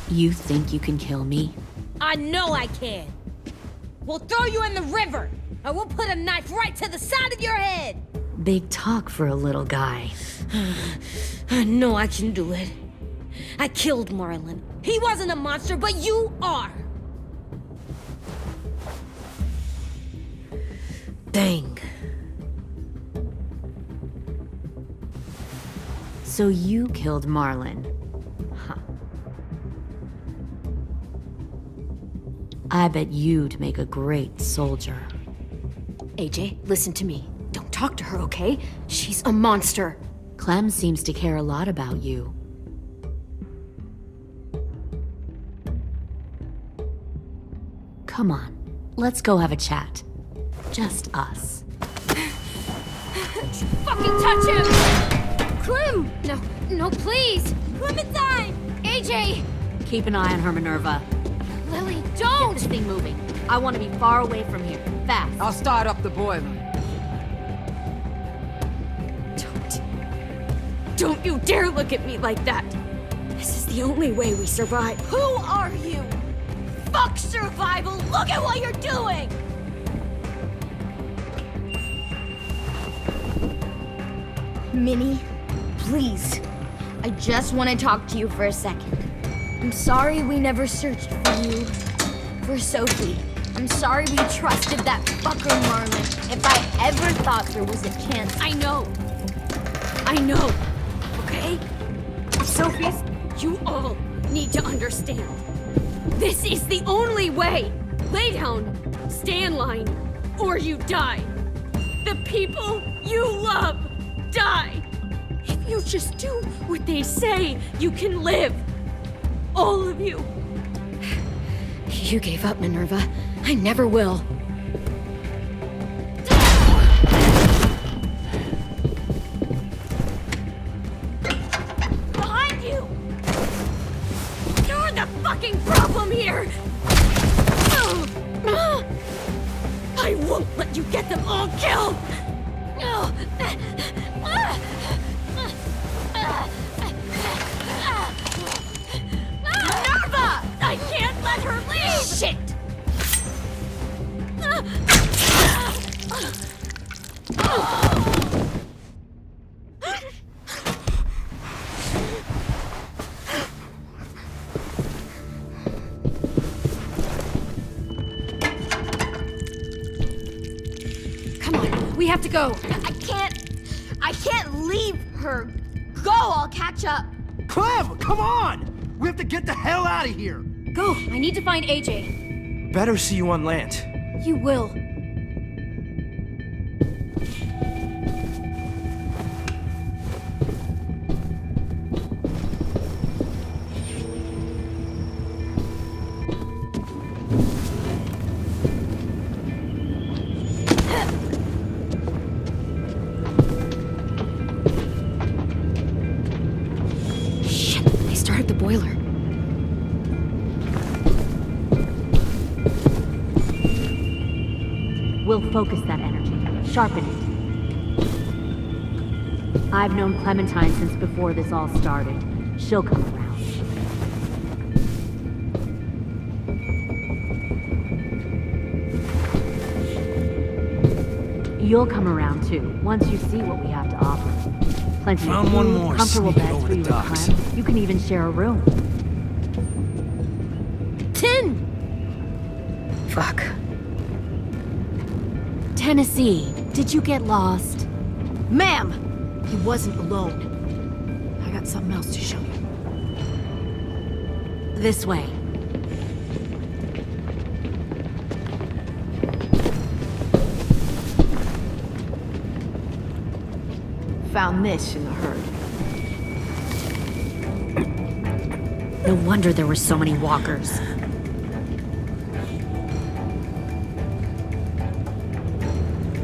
You think you can kill me? I know I can. We'll throw you in the river, and we'll put a knife right to the side of your head. Big talk for a little guy. I know I can do it. I killed Marlon. He wasn't a monster, but you are. Dang. So you killed Marlon. Huh. I bet you'd make a great soldier. AJ, listen to me. Don't talk to her, okay? She's a monster. Clem seems to care a lot about you. Come on, let's go have a chat. Just us. Fucking touch him! Clem! No, please! Clementine! AJ! Keep an eye on her, Minerva. Lily, Get don't! this thing moving. I want to be far away from here. Fast. I'll start up the boiler. Don't you dare look at me like that! This is the only way we survive. Who are you? Fuck survival! Look at what you're doing! Minnie, please. I just want to talk to you for a second. I'm sorry we never searched for you. For Sophie. I'm sorry we trusted that fucker Marlon. If I ever thought there was a chance. I know, okay? Sophie's, you all need to understand. This is the only way. Lay down, stay in line, or you die. The people you love die. If you just do what they say, you can live. All of you. You gave up, Minerva. I never will. Behind you! You're the fucking problem here! I won't let you get them all killed! Minerva! I can't let her leave! Shit! Come on, we have to go. I can't leave her. Go, I'll catch up. Clem, come on! We have to get the hell out of here! Go, I need to find AJ. Better see you on land. You will. Shit, they started the boiler. We'll focus that energy, sharpen it. I've known Clementine since before this all started. She'll come around. You'll come around too, once you see what we have to offer. Plenty Found of one food, more comfortable sneaking beds over for the you and docks. Clem. You can even share a room. 10! Fuck. Tennessee, did you get lost? Ma'am! He wasn't alone. I got something else to show you. This way. Found this in the herd. No wonder there were so many walkers.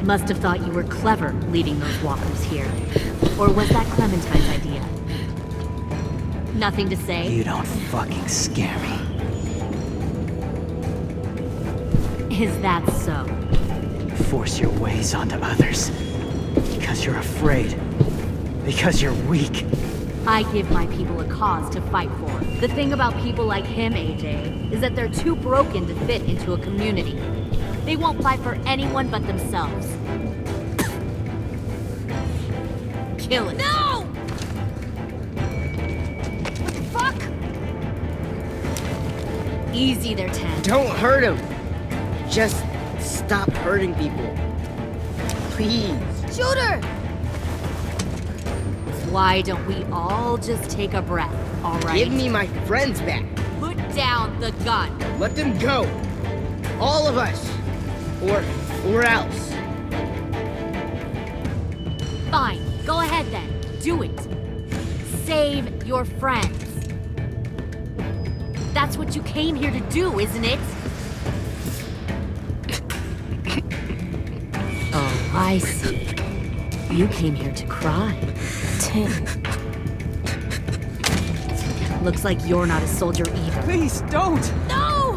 Must have thought you were clever leading those walkers here. Or was that Clementine's idea? Nothing to say? You don't fucking scare me. Is that so? Force your ways onto others. Because you're afraid. Because you're weak. I give my people a cause to fight for. The thing about people like him, AJ, is that they're too broken to fit into a community. They won't fight for anyone but themselves. Kill it. No! What the fuck? Easy there, 10. Don't hurt him. Just stop hurting people. Please. Shoot her! Why don't we all just take a breath, all right? Give me my friends back. Put down the gun. Let them go. All of us. Or else. Fine. Go ahead then. Do it. Save your friends. That's what you came here to do, isn't it? Oh, I see. You came here to cry. Tim. Looks like you're not a soldier either. Please, don't! No!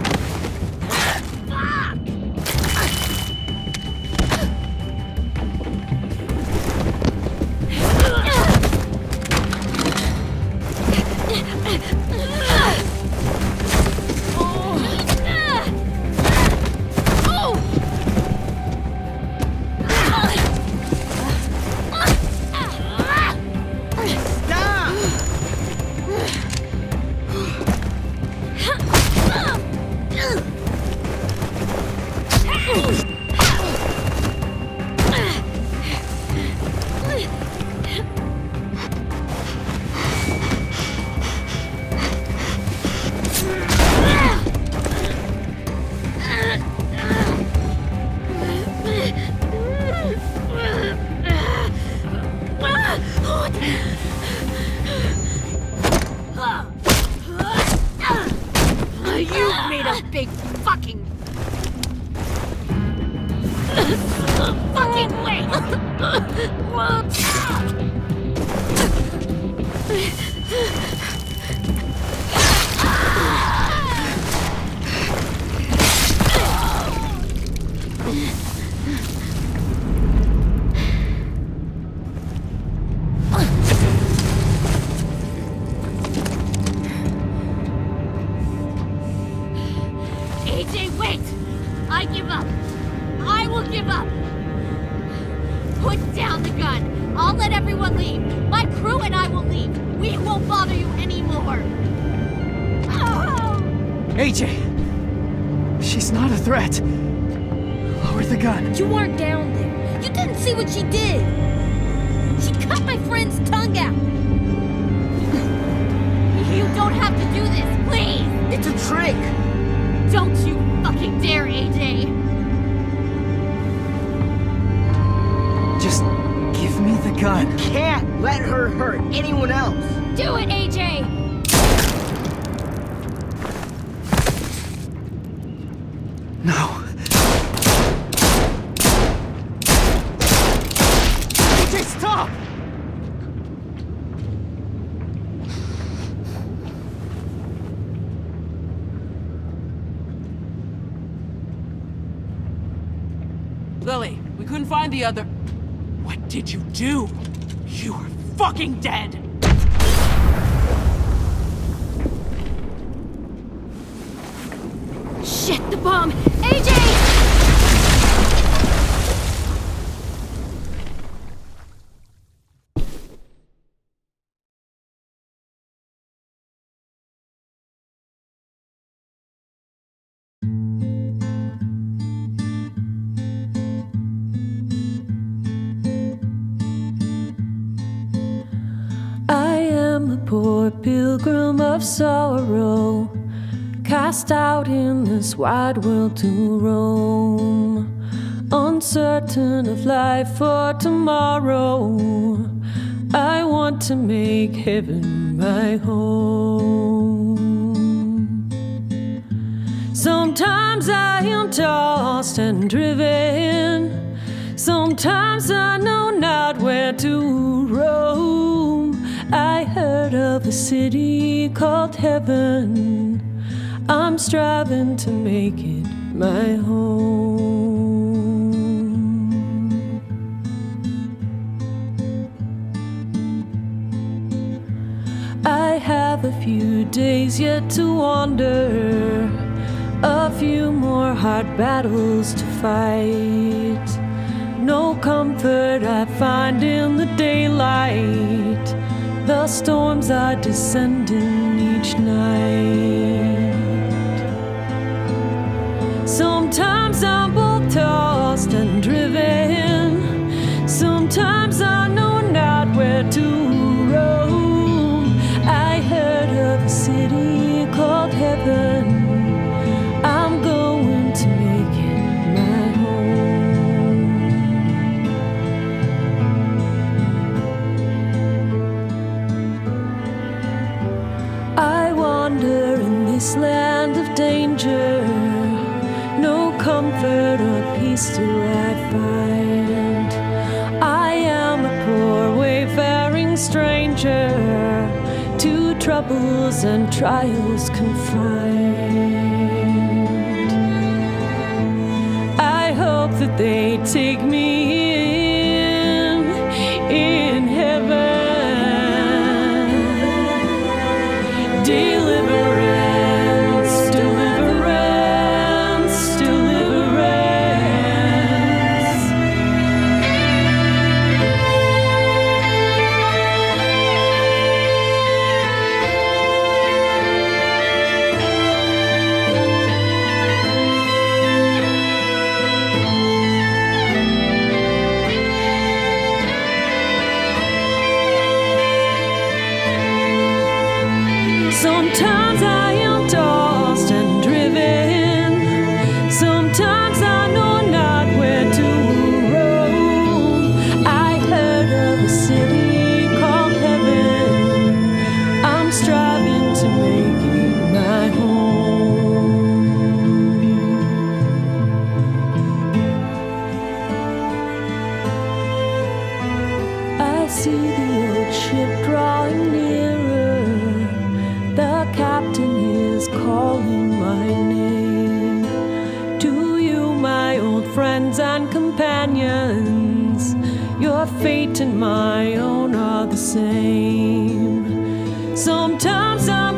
You made a big fucking AJ, wait! I give up. I will give up. Put down the gun. I'll let everyone leave. My crew and I will leave. We won't bother you anymore. AJ! She's not a threat. Lower the gun. You weren't down there. You didn't see what she did. She cut my friend's tongue out. You don't have to do this, please! It's a trick! Don't you fucking dare, AJ! Just give me the gun. Can't let her hurt anyone else! Do it, AJ! No. AJ, stop! Lily, we couldn't find the other... What did you do? You are fucking dead! Shit, the bomb! AJ! I am a poor pilgrim of sorrow, cast out in this wide world to roam, uncertain of life for tomorrow. I want to make heaven my home. Sometimes I am tossed and driven, sometimes I know not where to roam. I heard of a city called heaven, I'm striving to make it my home. I have a few days yet to wander, a few more hard battles to fight. No comfort I find in the daylight, the storms are descending each night. Sometimes I'm both tossed and driven, sometimes I know not where to roam. I heard of a city called heaven, I'm going to make it my home. I wander in this land of danger, no comfort or peace do I find. I am a poor wayfaring stranger, to troubles and trials confined. I hope that they take me in heaven. Deliverance, deliverance, deliverance. see the old ship drawing nearer. The captain is calling my name. To you, my old friends and companions, your fate and my own are the same. Sometimes I'm